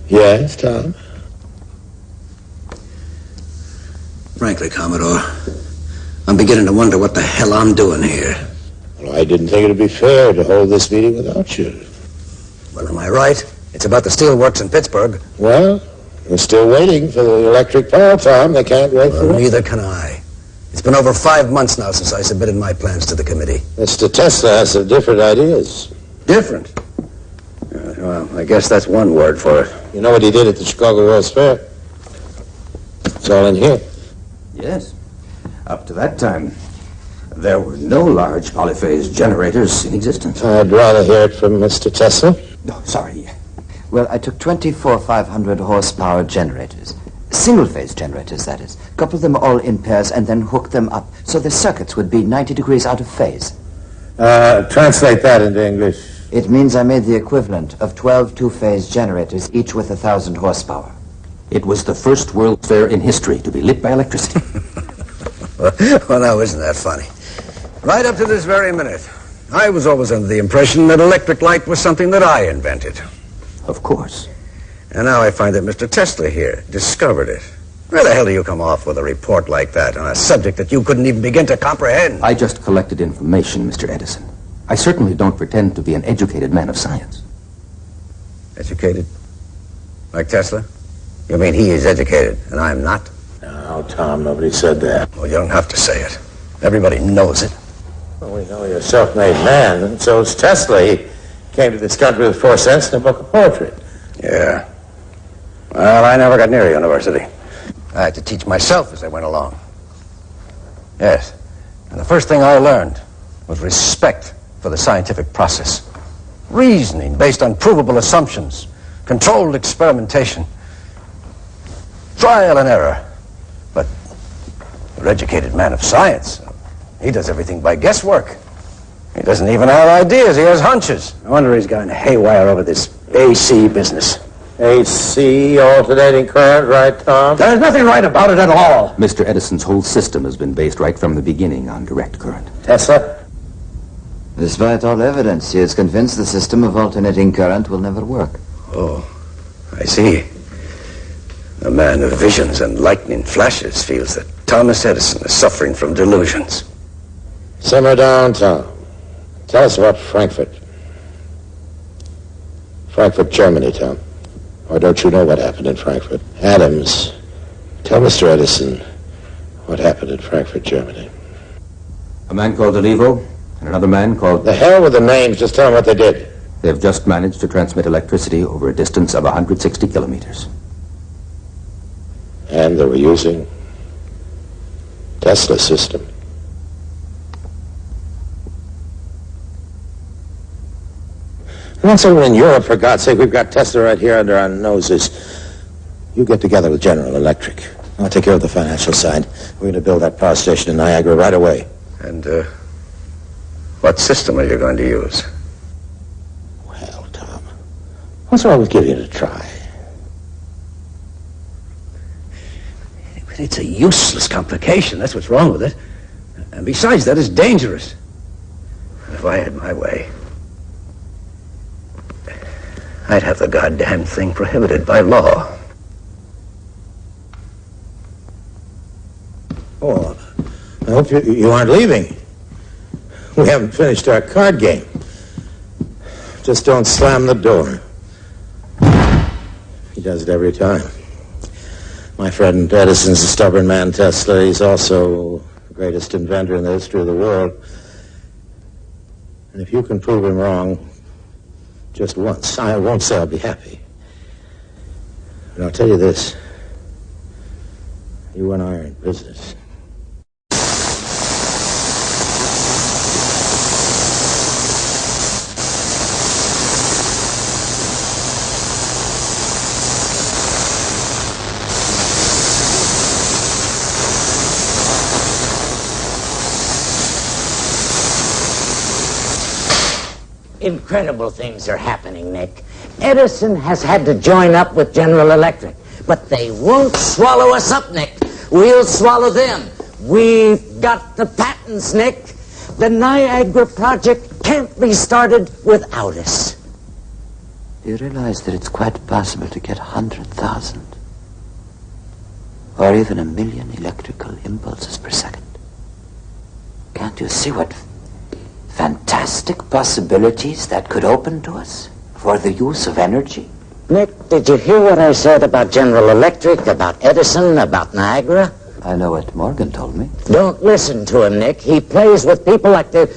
Yes, Tom?
Frankly, Commodore, I'm beginning to wonder what the hell I'm doing here.
Well, I didn't think it'd be fair to hold this meeting without you.
Well, am I right? It's about the steelworks in Pittsburgh.
Well, we're still waiting for the electric power, Tom. They can't wait for it.
Neither can I. It's been over 5 months now since I submitted my plans to the committee.
Mr. Tesla has some different ideas.
Different?
Well, I guess that's one word for it.
You know what he did at the Chicago World's Fair? It's all in here.
Yes. Up to that time, there were no large polyphase generators in existence.
I'd rather hear it from Mr. Tesla.
No, sorry.
Well, I took 24 500 horsepower generators. Single-phase generators, that is. Coupled them all in pairs and then hooked them up so the circuits would be 90 degrees out of phase.
Translate that into English.
It means I made the equivalent of 12 two-phase generators, each with 1,000 horsepower.
It was the first World's Fair in history to be lit by electricity.
Well, now, isn't that funny? Right up to this very minute, I was always under the impression that electric light was something that I invented.
Of course.
And now I find that Mr. Tesla here discovered it. Where the hell do you come off with a report like that on a subject that you couldn't even begin to comprehend?
I just collected information, Mr. Edison. I certainly don't pretend to be an educated man of science.
Educated? Like Tesla? You mean he is educated and I'm not?
No, Tom, nobody said that.
Well, you don't have to say it. Everybody knows it.
Well, we know you're a self-made man, and so is Tesla. He came to this country with 4 cents and a book of poetry.
Yeah. Well, I never got near a university. I had to teach myself as I went along. Yes. And the first thing I learned was respect for the scientific process. Reasoning based on provable assumptions. Controlled experimentation. Trial and error. But an educated man of science, he does everything by guesswork. He doesn't even have ideas, he has hunches. No wonder he's gone haywire over this AC business.
AC, alternating current, right, Tom?
There's nothing right about it at all.
Mr. Edison's whole system has been based right from the beginning on direct current.
Tesla?
Despite all evidence, he is convinced the system of alternating current will never work.
Oh, I see. A man of visions and lightning flashes feels that Thomas Edison is suffering from delusions.
Simmer down, Tom. Tell us about Frankfurt. Frankfurt, Germany, Tom. Or don't you know what happened in Frankfurt? Adams, tell Mr. Edison what happened in Frankfurt, Germany.
A man called Olivo and another man called...
The hell with the names. Just tell them what they did.
They've just managed to transmit electricity over a distance of 160 kilometers.
And they were using Tesla's system. And once over in Europe, for God's sake, we've got Tesla right here under our noses. You get together with General Electric. I'll take care of the financial side. We're going to build that power station in Niagara right away.
And, what system are you going to use?
Well, Tom, What's wrong with giving it a try?
It's a useless complication. That's what's wrong with it. And besides that, it's dangerous. If I had my way, I'd have the goddamn thing prohibited by law.
Oh, I hope you aren't leaving. We haven't finished our card game. Just don't slam the door. He does it every time. My friend Edison's a stubborn man, Tesla. He's also the greatest inventor in the history of the world. And if you can prove him wrong just once, I won't say I'll be happy. But I'll tell you this. You and I are in business.
Incredible things are happening, Nick. Edison has had to join up with General Electric, but they won't swallow us up, Nick. We'll swallow them. We've got the patents, Nick. The Niagara project can't be started without us.
Do you realize that it's quite possible to get 100,000 or even 1,000,000 electrical impulses per second? Can't you see what fantastic possibilities that could open to us for the use of energy?
Nick, did you hear what I said about General Electric, about Edison, about Niagara?
I know what Morgan told me.
Don't listen to him, Nick. He plays with people like the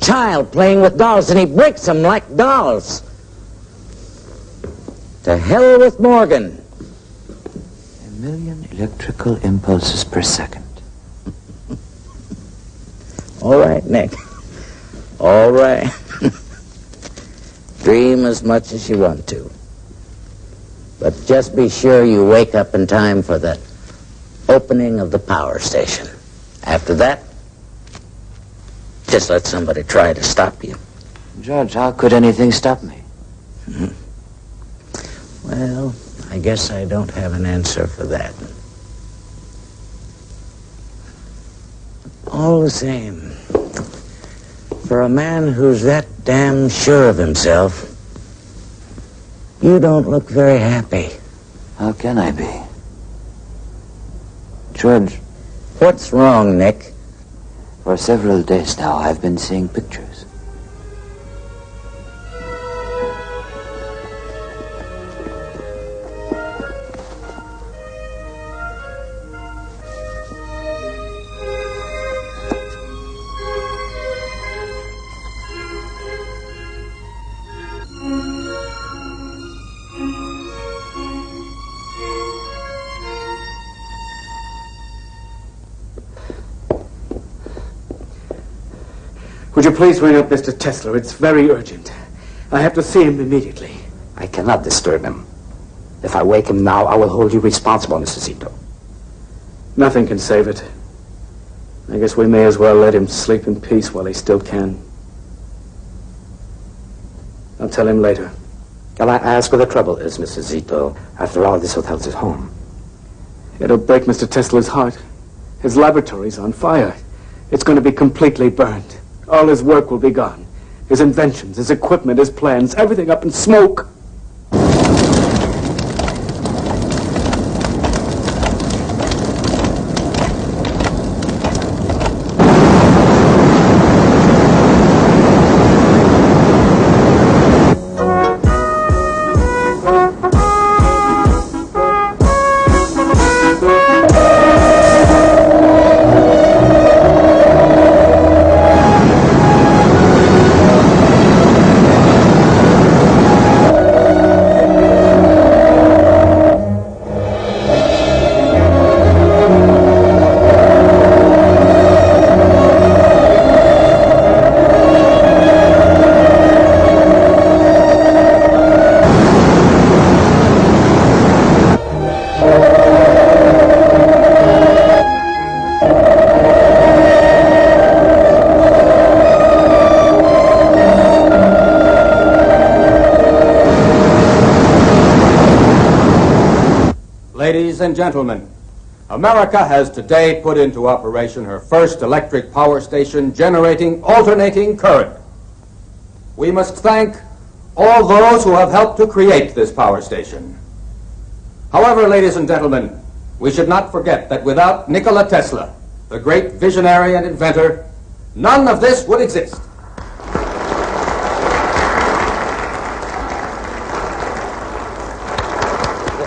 child playing with dolls, and he breaks them like dolls. To hell with Morgan.
1,000,000 electrical impulses per second.
All right, Nick. All right. Dream as much as you want to. But just be sure you wake up in time for the opening of the power station. After that, just let somebody try to stop you.
George, how could anything stop me?
Well, I guess I don't have an answer for that. All the same, for a man who's that damn sure of himself, you don't look very happy.
How can I be? George.
What's wrong, Nick?
For several days now, I've been seeing pictures.
Would you please ring up Mr. Tesla? It's very urgent. I have to see him immediately.
I cannot disturb him. If I wake him now, I will hold you responsible, Mr. Zito.
Nothing can save it. I guess we may as well let him sleep in peace while he still can. I'll tell him later.
Can I ask what the trouble is, Mr. Zito? After all, this hotel's his home.
It'll break Mr. Tesla's heart. His laboratory's on fire. It's going to be completely burned. All his work will be gone. His inventions, his equipment, his plans, everything up in smoke.
Ladies and gentlemen, America has today put into operation her first electric power station generating alternating current. We must thank all those who have helped to create this power station. However, ladies and gentlemen, we should not forget that without Nikola Tesla, the great visionary and inventor, none of this would exist.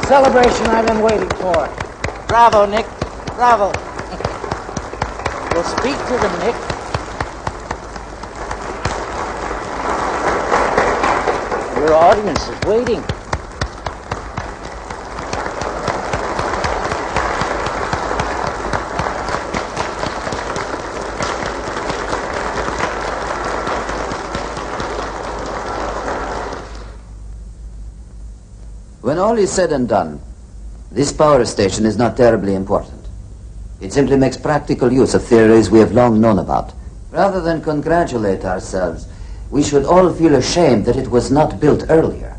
The celebration I've been waiting for. Bravo, Nick. Bravo. We'll speak to them, Nick. Your audience is waiting.
When all is said and done, this power station is not terribly important. It simply makes practical use of theories we have long known about. Rather than congratulate ourselves, we should all feel ashamed that it was not built earlier.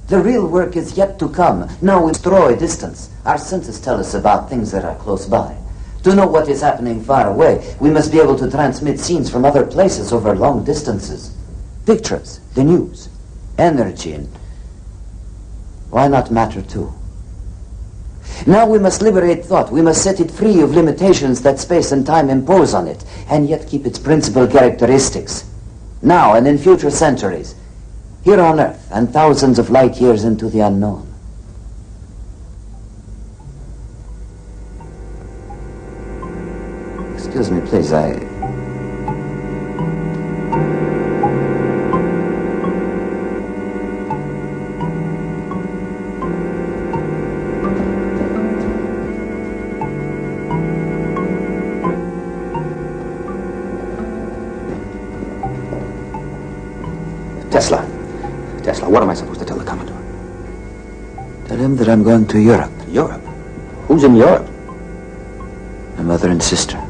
The real work is yet to come. Now we destroy distance. Our senses tell us about things that are close by. To know what is happening far away, we must be able to transmit scenes from other places over long distances. Pictures, the news, energy, and why not matter too? Now we must liberate thought. We must set it free of limitations that space and time impose on it, and yet keep its principal characteristics. Now and in future centuries, here on Earth and thousands of light years into the unknown. Excuse me, please,
Tesla, what am I supposed to tell the Commodore?
Tell him that I'm going to Europe.
Europe? Who's in Europe?
My mother and sister.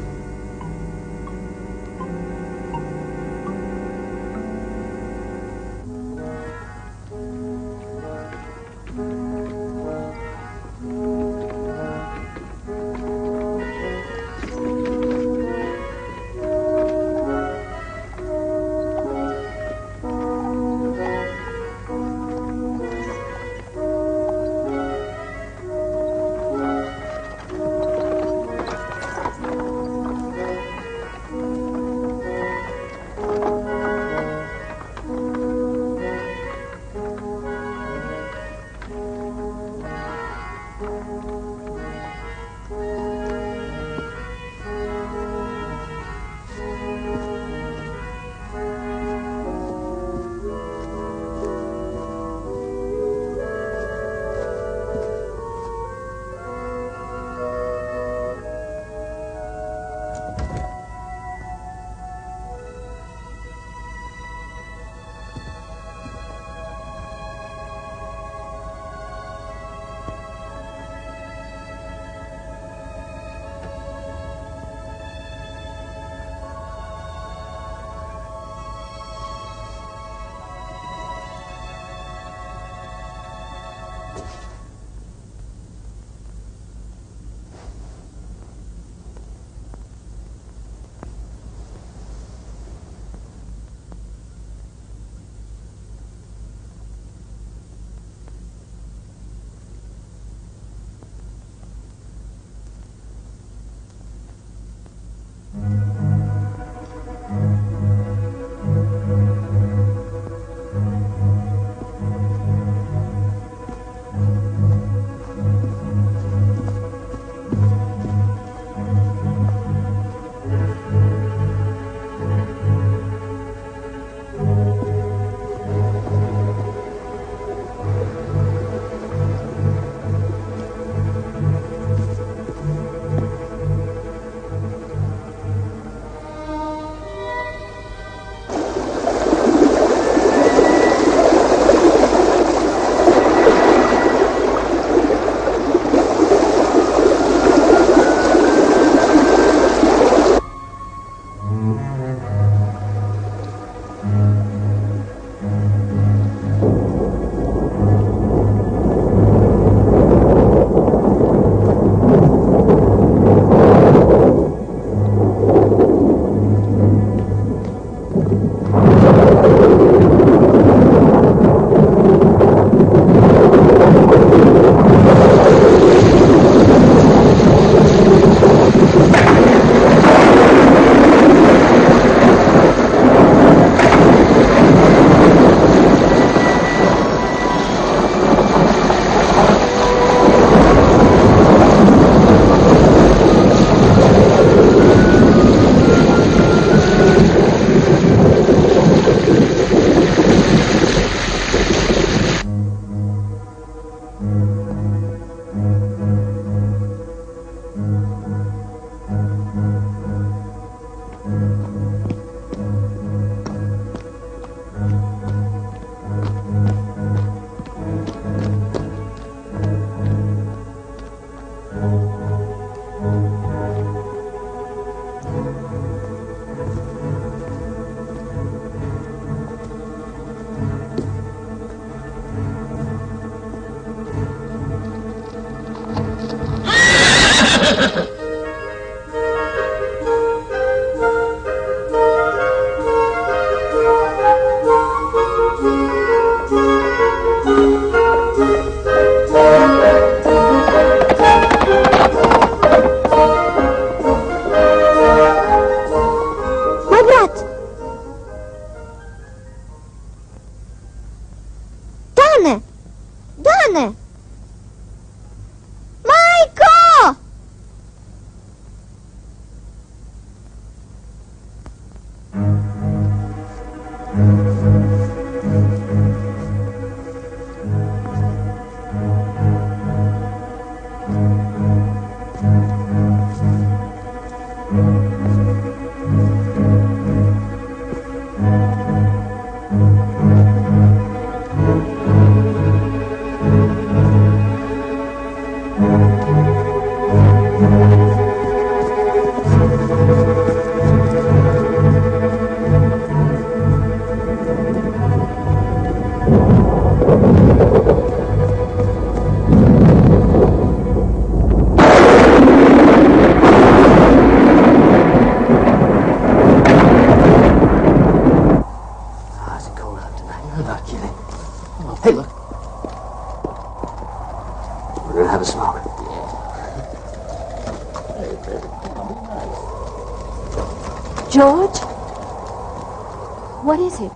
What is it?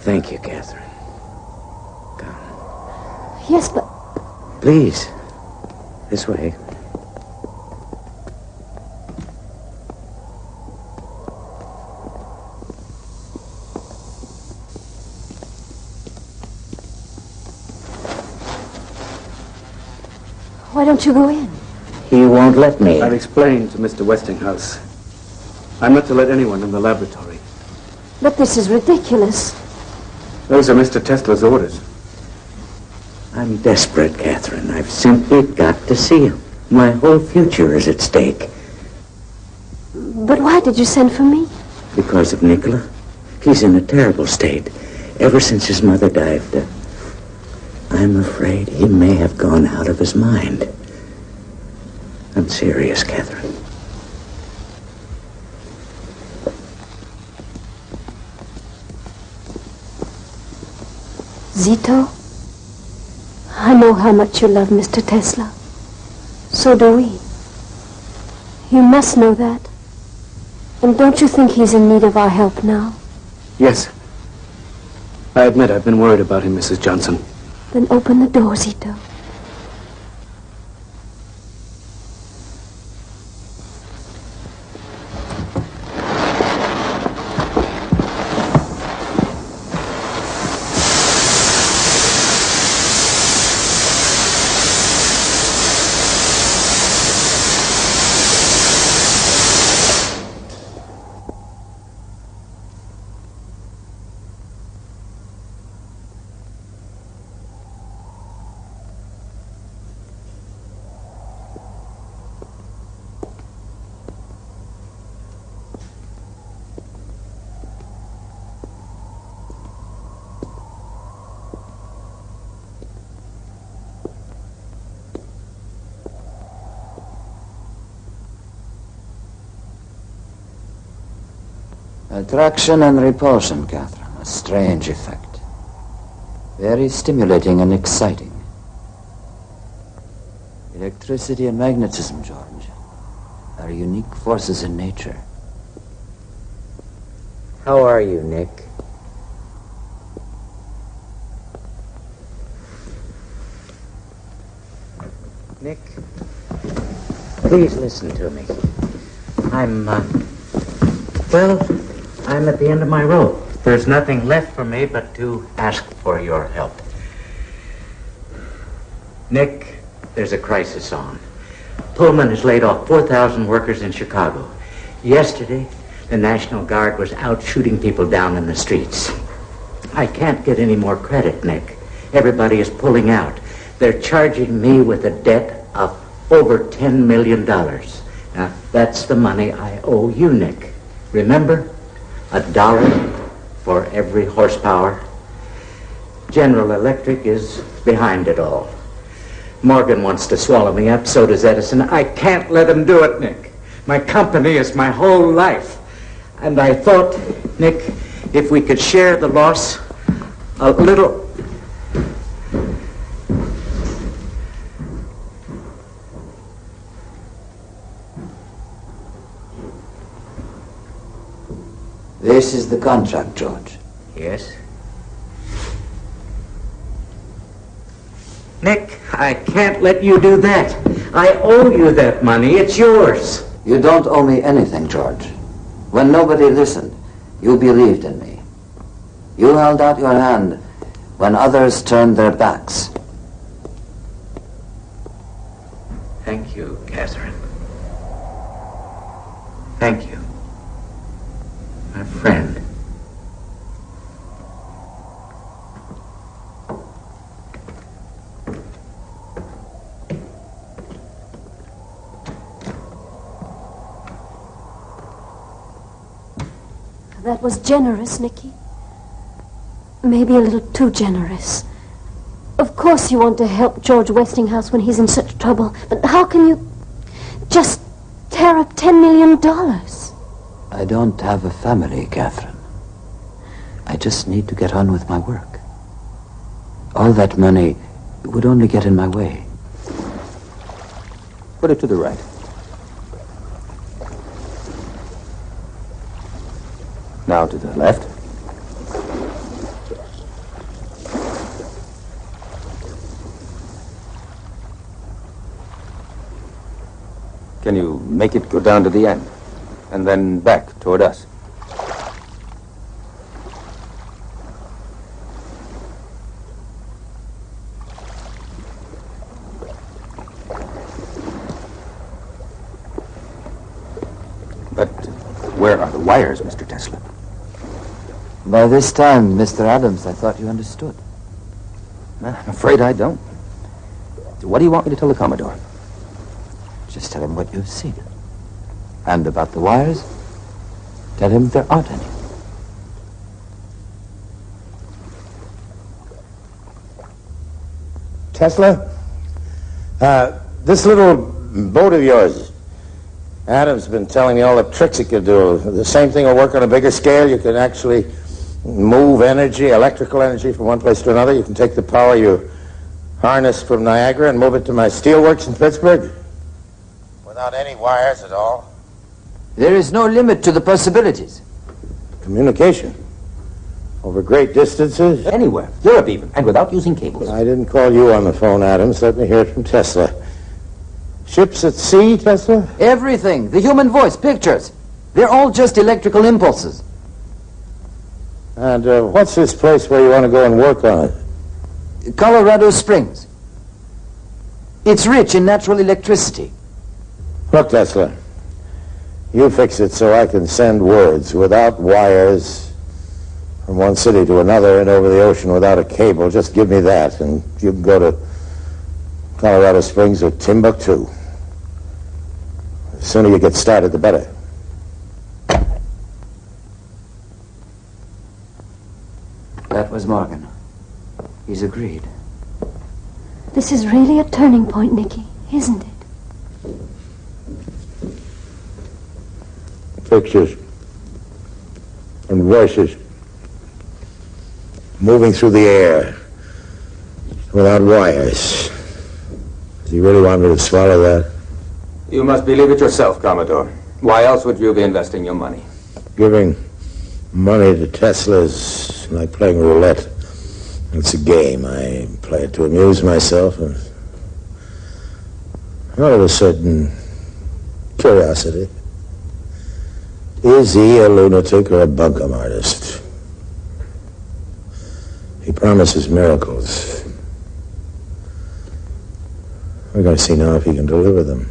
Thank you, Catherine.
Yes, but...
Please. This way.
Why don't you go in?
He won't let me.
I've explained to Mr. Westinghouse. I'm not to let anyone in the laboratory.
But this is ridiculous.
Those are Mr. Tesla's orders.
I'm desperate, Catherine. I've simply got to see him. My whole future is at stake.
But why did you send for me?
Because of Nikola. He's in a terrible state. Ever since his mother died, I'm afraid he may have gone out of his mind. I'm serious, Catherine.
Zito, I know how much you love Mr. Tesla. So do we. You must know that. And don't you think he's in need of our help now?
Yes. I admit I've been worried about him, Mrs. Johnson.
Then open the door, Zito.
Attraction and repulsion, Catherine. A strange effect. Very stimulating and exciting. Electricity and magnetism, George, are unique forces in nature.
How are you, Nick? Nick, please listen to me. I'm at the end of my rope. There's nothing left for me but to ask for your help. Nick, there's a crisis on. Pullman has laid off 4,000 workers in Chicago. Yesterday, the National Guard was out shooting people down in the streets. I can't get any more credit, Nick. Everybody is pulling out. They're charging me with a debt of over $10 million. Now, that's the money I owe you, Nick. Remember? $1 for every horsepower. General Electric is behind it all. Morgan wants to swallow me up, so does Edison. I can't let him do it, Nick. My company is my whole life. And I thought, Nick, if we could share the loss a little...
This is the contract, George.
Yes? Nick, I can't let you do that. I owe you that money. It's yours.
You don't owe me anything, George. When nobody listened, you believed in me. You held out your hand when others turned their backs.
Thank you, Catherine. Thank you. My friend.
That was generous, Nicky. Maybe a little too generous. Of course you want to help George Westinghouse when he's in such trouble, but how can you just tear up $10 million?
I don't have a family, Catherine. I just need to get on with my work. All that money would only get in my way.
Put it to the right. Now to the left. Can you make it go down to the end? And then back toward us? But where are the wires, Mr. Tesla?
By this time, Mr. Adams, I thought you understood.
I'm afraid I don't. What do you want me to tell the Commodore?
Just tell him what you've seen. And about the wires, tell him there aren't any.
Tesla, this little boat of yours, Adam's been telling me all the tricks it could do. The same thing will work on a bigger scale. You can actually move energy, electrical energy, from one place to another. You can take the power you harness from Niagara and move it to my steelworks in Pittsburgh without any wires at all.
There is no limit to the possibilities.
Communication over great distances.
Anywhere, Europe even, and without using cables.
I didn't call you on the phone, Adams. Let me hear it from Tesla. Ships at sea, Tesla?
Everything. The human voice, pictures. They're all just electrical impulses.
And what's this place where you want to go and work on it?
Colorado Springs. It's rich in natural electricity.
Look, Tesla, you fix it so I can send words without wires from one city to another and over the ocean without a cable. Just give me that, and you can go to Colorado Springs or Timbuktu. The sooner you get started, the better.
That was Morgan. He's agreed.
This is really a turning point, Nicky, isn't it?
Pictures and voices moving through the air without wires. Do you really want me to swallow that?
You must believe it yourself, Commodore. Why else would you be investing your money?
Giving money to Tesla is like playing roulette. It's a game. I play it to amuse myself and out of a certain curiosity. Is he a lunatic or a bunkum artist? He promises miracles. We're going to see now if he can deliver them.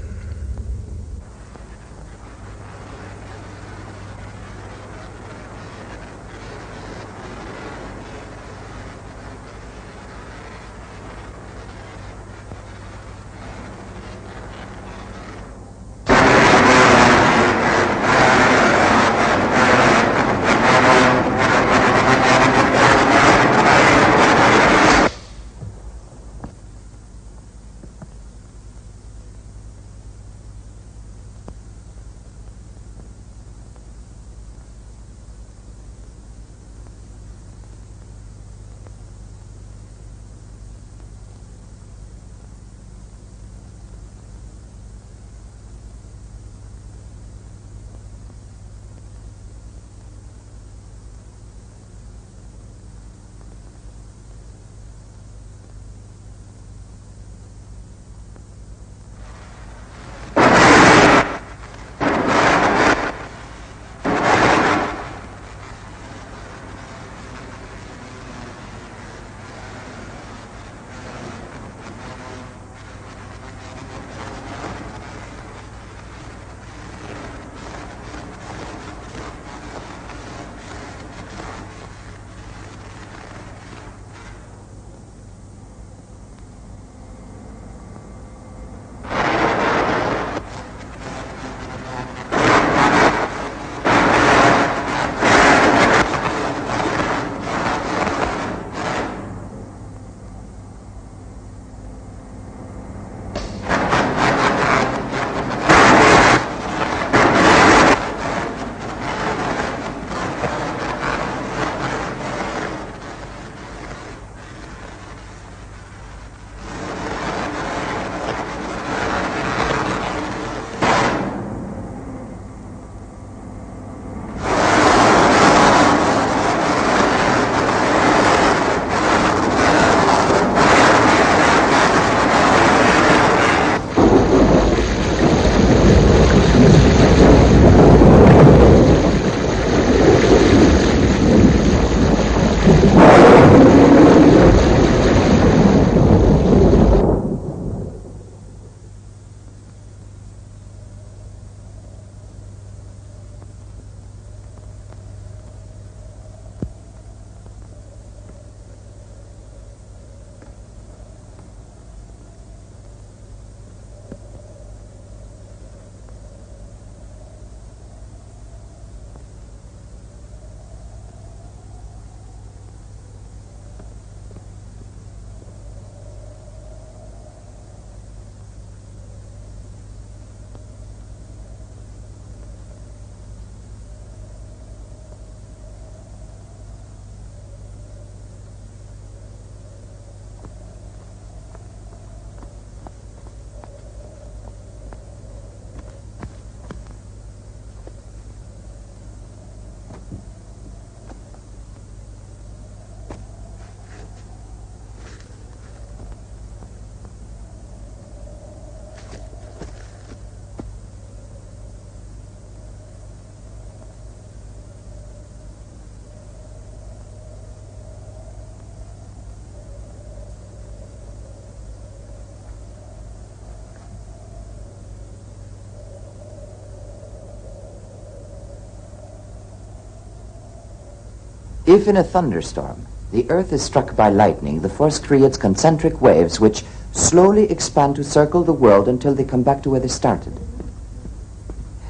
If in a thunderstorm, the Earth is struck by lightning, the force creates concentric waves which slowly expand to circle the world until they come back to where they started.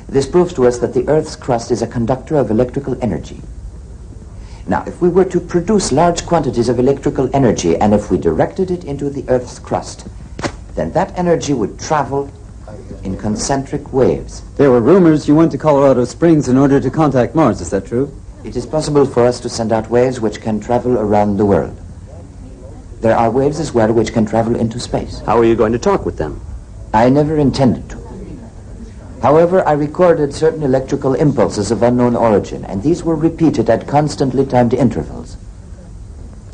This proves to us that the Earth's crust is a conductor of electrical energy. Now, if we were to produce large quantities of electrical energy and if we directed it into the Earth's crust, then that energy would travel in concentric waves.
There were rumors you went to Colorado Springs in order to contact Mars. Is that true?
It is possible for us to send out waves which can travel around the world. There are waves as well which can travel into space.
How are you going to talk with them?
I never intended to. However, I recorded certain electrical impulses of unknown origin, and these were repeated at constantly timed intervals.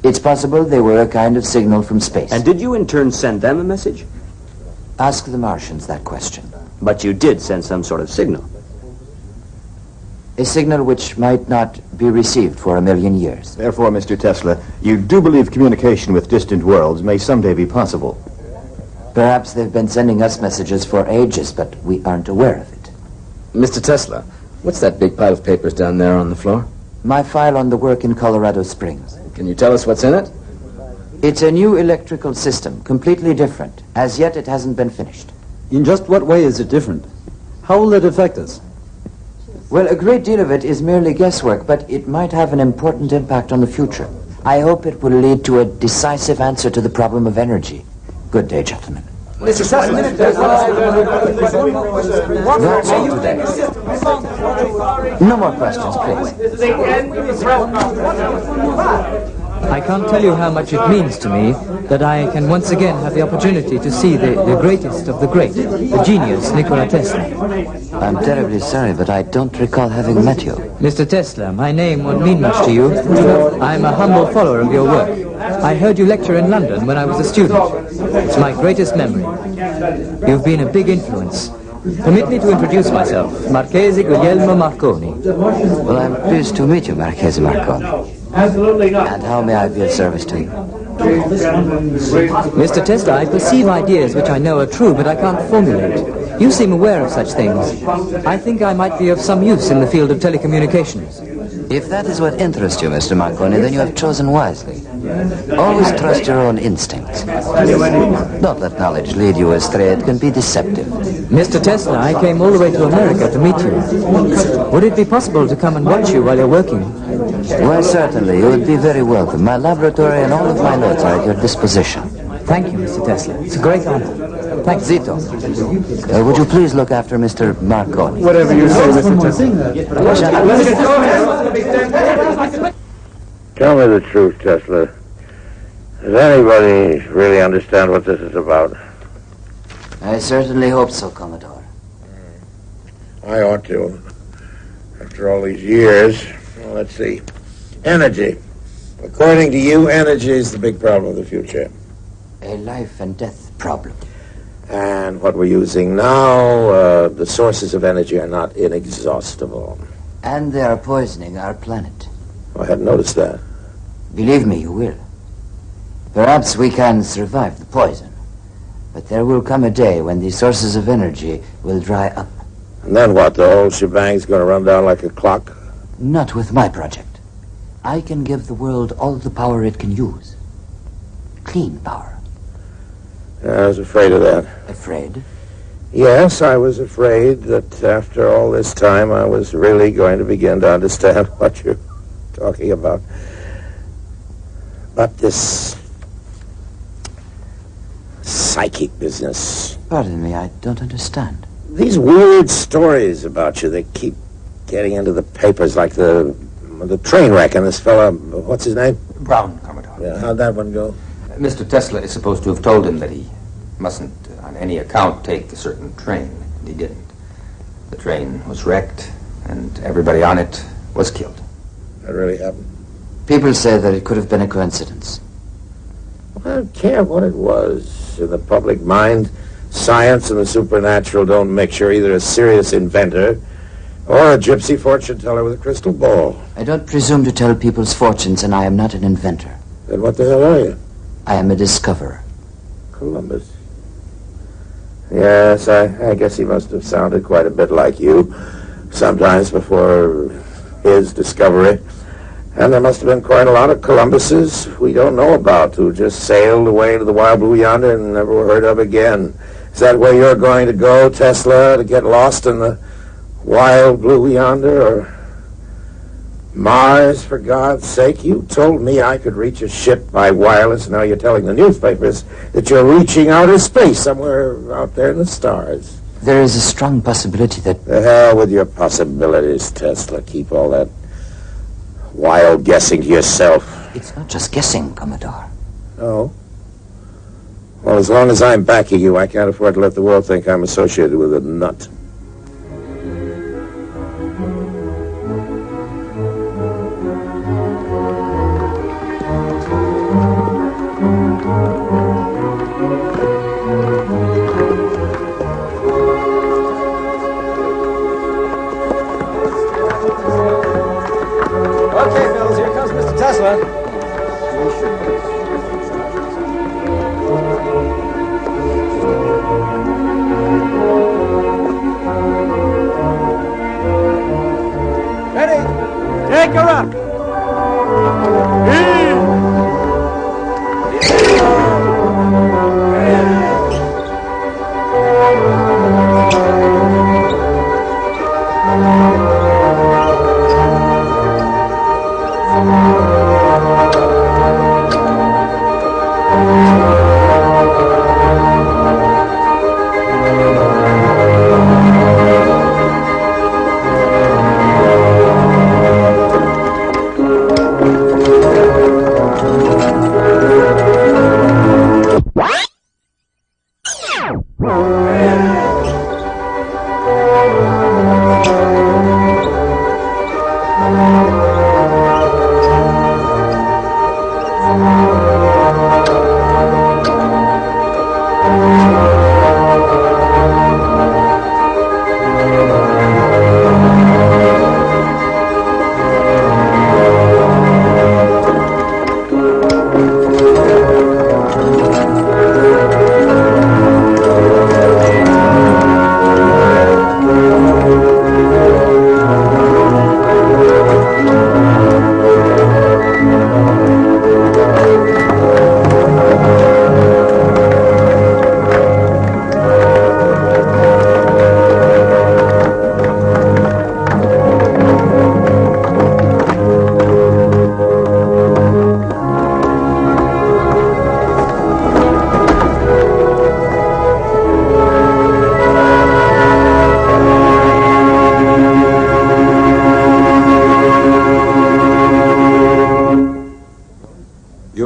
It's possible they were a kind of signal from space.
And did you in turn send them a message?
Ask the Martians that question.
But you did send some sort of signal.
A signal which might not be received for 1,000,000 years.
Therefore, Mr. Tesla, you do believe communication with distant worlds may someday be possible.
Perhaps they've been sending us messages for ages, but we aren't aware of it.
Mr. Tesla, what's that big pile of papers down there on the floor?
My file on the work in Colorado Springs.
Can you tell us what's in it?
It's a new electrical system, completely different. As yet, it hasn't been finished.
In just what way is it different? How will it affect us?
Well, a great deal of it is merely guesswork, but it might have an important impact on the future. I hope it will lead to a decisive answer to the problem of energy. Good day, gentlemen.
Mr. Tesla,
That's all today. No more questions, please.
I can't tell you how much it means to me that I can once again have the opportunity to see the greatest of the great, the genius, Nikola Tesla.
I'm terribly sorry, but I don't recall having met you.
Mr. Tesla, my name won't mean much to you. I'm a humble follower of your work. I heard you lecture in London when I was a student. It's my greatest memory. You've been a big influence. Permit me to introduce myself, Marchese Guglielmo Marconi.
Well, I'm pleased to meet you, Marchese Marconi.
Absolutely not.
And how may I be of service to you?
Mr. Tesla, I perceive ideas which I know are true, but I can't formulate. You seem aware of such things. I think I might be of some use in the field of telecommunications.
If that is what interests you, Mr. Marconi, then you have chosen wisely. Always trust your own instincts. Don't let knowledge lead you astray. It can be deceptive.
Mr. Tesla, I came all the way to America to meet you. Would it be possible to come and watch you while you're working?
Why, certainly. You would be very welcome. My laboratory and all of my notes are at your disposition.
Thank you, Mr. Tesla. It's a great honor. Thanks.
Zito, would you please look after Mr. Marconi?
Whatever you say, Mr. Tesla.
Tell me the truth, Tesla. Does anybody really understand what this is about?
I certainly hope so, Commodore.
I ought to. After all these years. Well, let's see. Energy. According to you, energy is the big problem of the future.
A life and death problem.
And what we're using now, the sources of energy are not inexhaustible.
And they are poisoning our planet.
I hadn't noticed that.
Believe me, you will. Perhaps we can survive the poison. But there will come a day when these sources of energy will dry up.
And then what? The whole shebang's going to run down like a clock?
Not with my project. I can give the world all the power it can use. Clean power.
I was afraid of that.
Afraid?
Yes, I was afraid that after all this time I was really going to begin to understand what you're talking about. But this psychic business.
Pardon me, I don't understand.
These weird stories about you that keep getting into the papers, like the train wreck and this fella, what's his name?
Brown, Commodore.
Yeah, how'd that one go?
Mr. Tesla is supposed to have told him that he mustn't, on any account, take a certain train, and he didn't. The train was wrecked, and everybody on it was killed.
That really happened?
People say that it could have been a coincidence.
I don't care what it was. In the public mind, science and the supernatural don't mix. You're either a serious inventor or a gypsy fortune teller with a crystal ball.
I don't presume to tell people's fortunes, and I am not an inventor.
Then what the hell are you?
I am a discoverer.
Columbus. Yes, I guess he must have sounded quite a bit like you sometimes before his discovery. And there must have been quite a lot of Columbuses we don't know about who just sailed away to the wild blue yonder and never were heard of again. Is that where you're going to go, Tesla, to get lost in the wild blue yonder? Or Mars, for God's sake? You told me I could reach a ship by wireless. Now you're telling the newspapers that you're reaching outer space somewhere out there in the stars.
There is a strong possibility that...
The hell with your possibilities, Tesla. Keep all that wild guessing to yourself.
It's not just guessing, Commodore.
Oh? Well, as long as I'm backing you, I can't afford to let the world think I'm associated with a nut.
Okay, fellas, here comes Mr. Tesla. Ready? Take her up.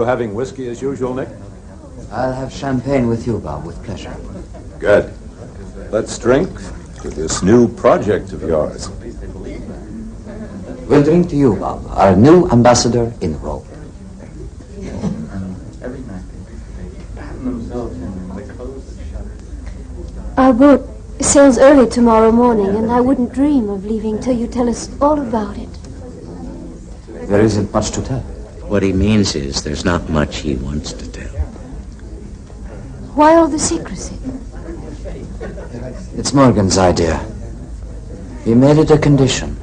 Having whiskey as usual, Nick?
I'll have champagne with you, Bob, with pleasure.
Good. Let's drink to this new project of yours.
We'll drink to you, Bob, our new ambassador in Rome.
Our boat sails early tomorrow morning, and I wouldn't dream of leaving till you tell us all about it.
There isn't much to tell.
What he means is there's not much he wants to tell.
Why all the secrecy?
It's Morgan's idea. He made it a condition.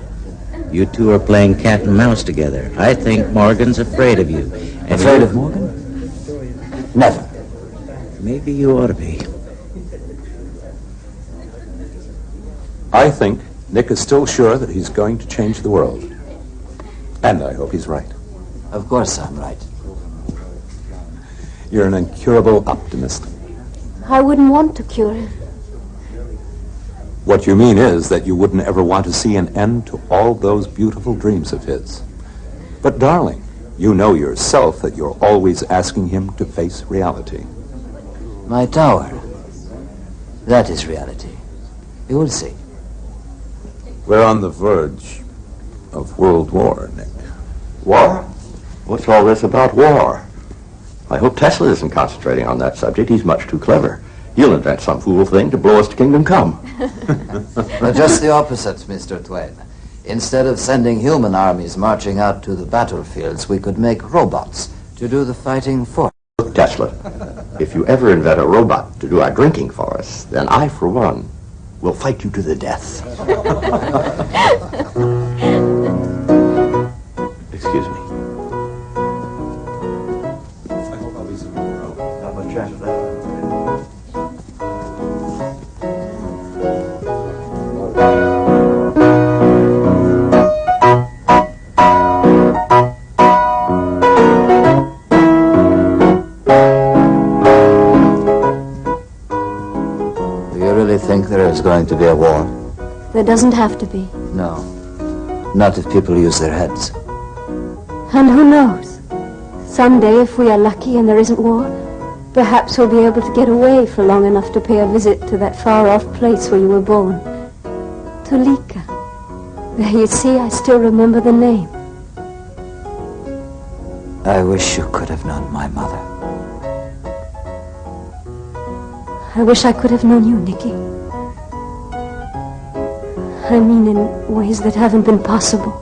You two are playing cat and mouse together. I think Morgan's afraid of you. And
afraid of Morgan? Never.
Maybe you ought to be.
I think Nick is still sure that he's going to change the world. And I hope he's right.
Of course I'm right.
You're an incurable optimist.
I wouldn't want to cure him.
What you mean is that you wouldn't ever want to see an end to all those beautiful dreams of his. But darling, you know yourself that you're always asking him to face reality.
My tower. That is reality. You will see.
We're on the verge of World War, Nick.
War? What's all this about war? I hope Tesla isn't concentrating on that subject. He's much too clever. He'll invent some fool thing to blow us to kingdom come.
Just the opposite, Mr. Twain. Instead of sending human armies marching out to the battlefields, we could make robots to do the fighting for us.
Look, Tesla, if you ever invent a robot to do our drinking for us, then I, for one, will fight you to the death.
Excuse
excuse me.
I hope I'll be some more.
Not much chance of that.
Think there is going to be a war?
There doesn't have to be.
No. Not if people use their heads.
And who knows? Someday, if we are lucky and there isn't war, perhaps we'll be able to get away for long enough to pay a visit to that far-off place where you were born. Tulika. There, you see, I still remember the name.
I wish you could have known my mother.
I wish I could have known you, Nicky. I mean in ways that haven't been possible.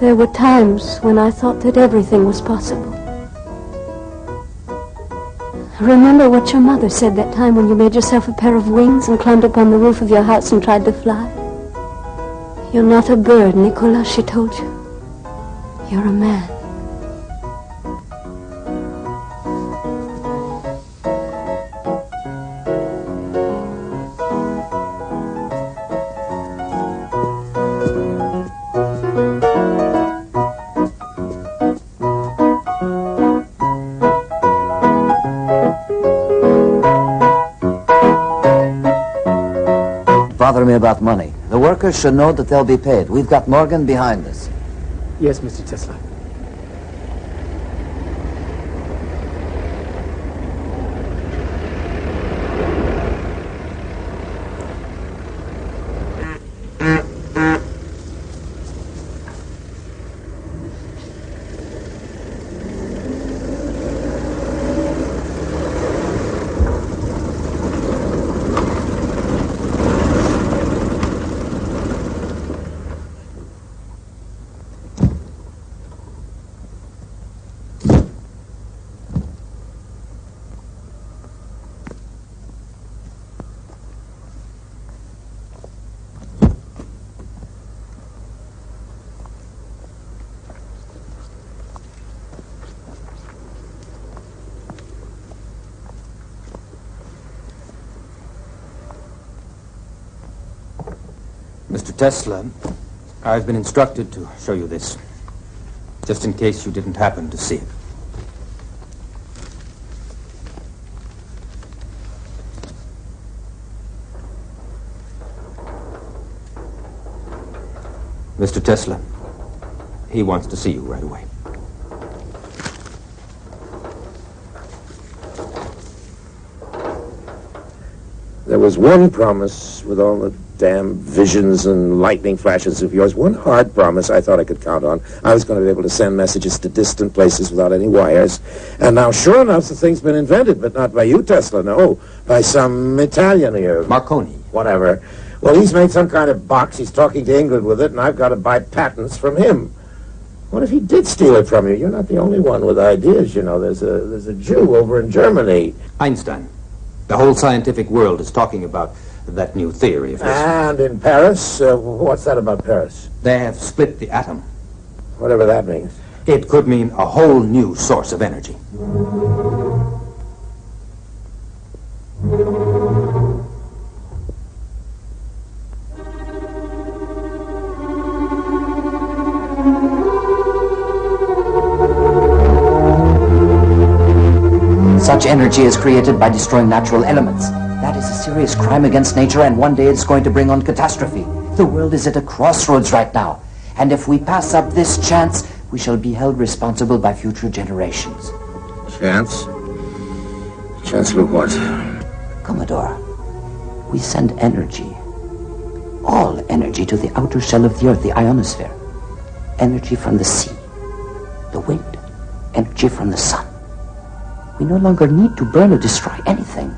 There were times when I thought that everything was possible. Remember what your mother said that time when you made yourself a pair of wings and climbed up on the roof of your house and tried to fly? You're not a bird, Nikola, she told you. You're a man.
Bother me about money. The workers should know that they'll be paid. We've got Morgan behind us.
Yes, Mr. Tesla.
Mr. Tesla, I've been instructed to show you this, just in case you didn't happen to see it. Mr. Tesla, he wants to see you right away.
There was one promise with all the damn visions and lightning flashes of yours, one hard promise I thought I could count on. I was going to be able to send messages to distant places without any wires. And now, sure enough, the thing's been invented, but not by you, Tesla, no. By some Italian here.
Marconi.
Whatever. Well, he's made some kind of box. He's talking to England with it, and I've got to buy patents from him. What if he did steal it from you? You're not the only one with ideas, you know. There's a Jew over in Germany.
Einstein. The whole scientific world is talking about that new theory of his.
And in Paris? What's that about Paris?
They have split the atom.
Whatever that means.
It could mean a whole new source of energy.
Such energy is created by destroying natural elements. That is a serious crime against nature, and one day it's going to bring on catastrophe. The world is at a crossroads right now, and if we pass up this chance, we shall be held responsible by future generations.
Chance? Chance of what?
Commodore, we send energy, all energy, to the outer shell of the Earth, the ionosphere. Energy from the sea, the wind, energy from the sun. We no longer need to burn or destroy anything.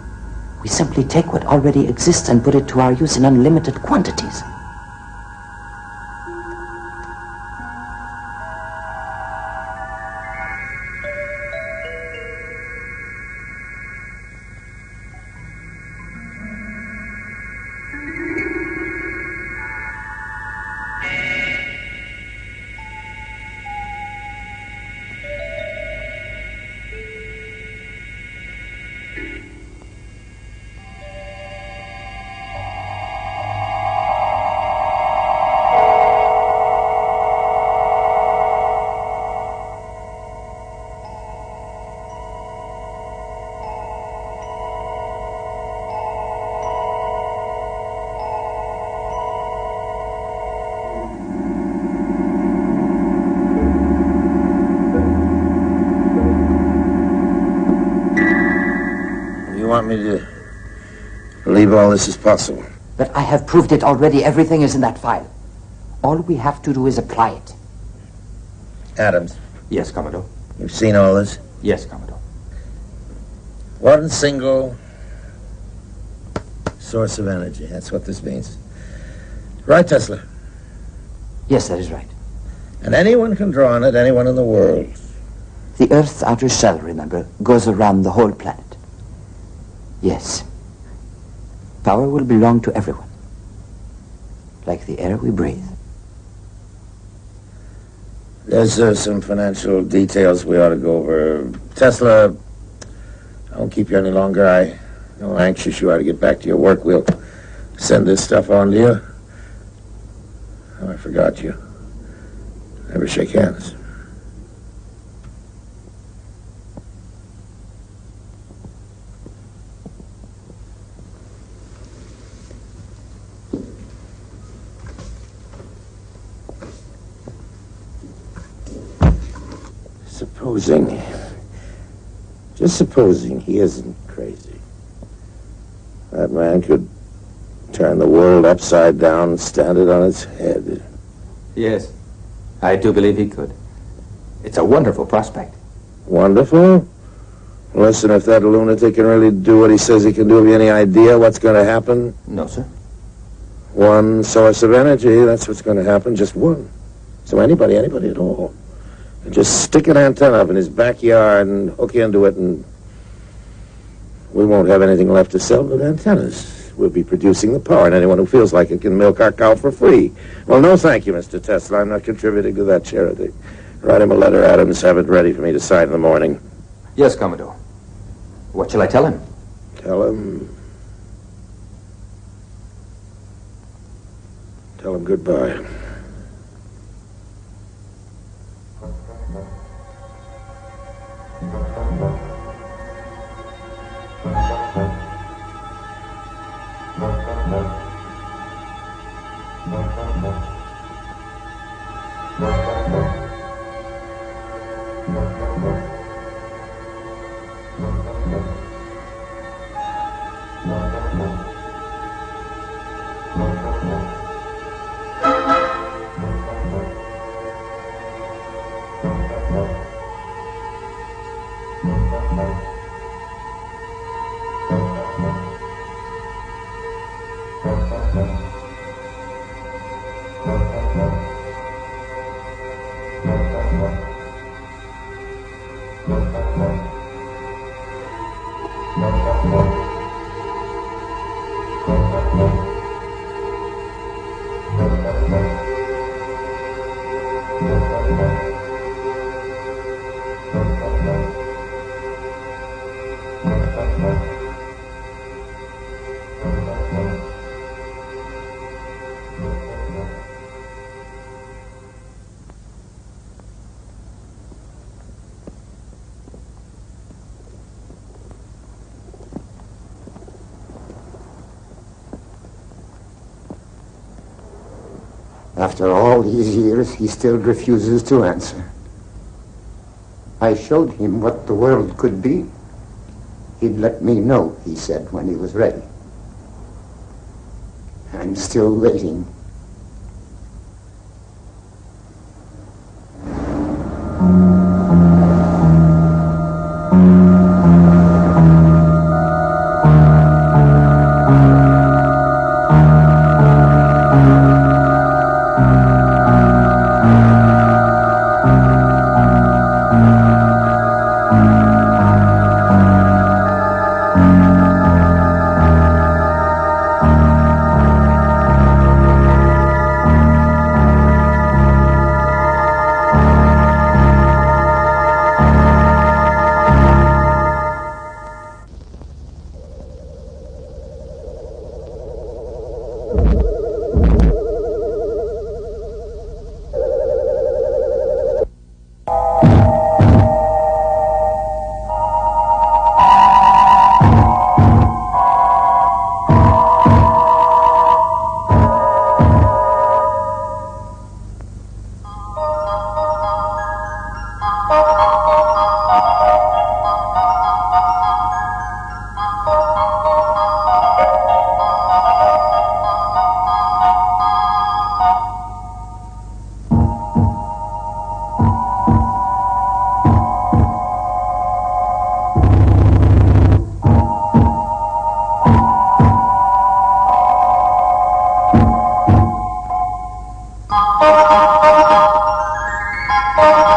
We simply take what already exists and put it to our use in unlimited quantities.
want me to believe all this is possible?
But I have proved it already. Everything is in that file. All we have to do is apply it.
Adams,
Yes, Commodore.
you've seen all this?
Yes, Commodore.
One single source of energy. That's what this means. Right, Tesla?
Yes, that is right.
And anyone can draw on it, anyone in the world.
The Earth's outer shell, remember, goes around the whole planet. Yes. Power will belong to everyone. Like the air we breathe.
There's some financial details we ought to go over. Tesla, I won't keep you any longer. I know how anxious you are to get back to your work. We'll send this stuff on to you. Oh, I forgot you. Never shake hands. Just supposing he isn't crazy. That man could turn the world upside down and stand it on its head.
Yes, I do believe he could. It's a wonderful prospect.
Wonderful? Listen, if that lunatic can really do what he says he can do, have you any idea what's going to happen?
No, sir.
One source of energy, that's what's going to happen, just one. So anybody at all. And just stick an antenna up in his backyard and hook into it, and we won't have anything left to sell but antennas. We'll be producing the power, and anyone who feels like it can milk our cow for free. Well, no thank you, Mr. Tesla. I'm not contributing to that charity. Write him a letter, Adams. Have it ready for me to sign in the morning.
Yes, Commodore. What shall I tell him?
Tell him goodbye.
After all these years, he still refuses to answer. I showed him what the world could be. He'd let me know, he said, when he was ready. I'm still waiting.
Thank you.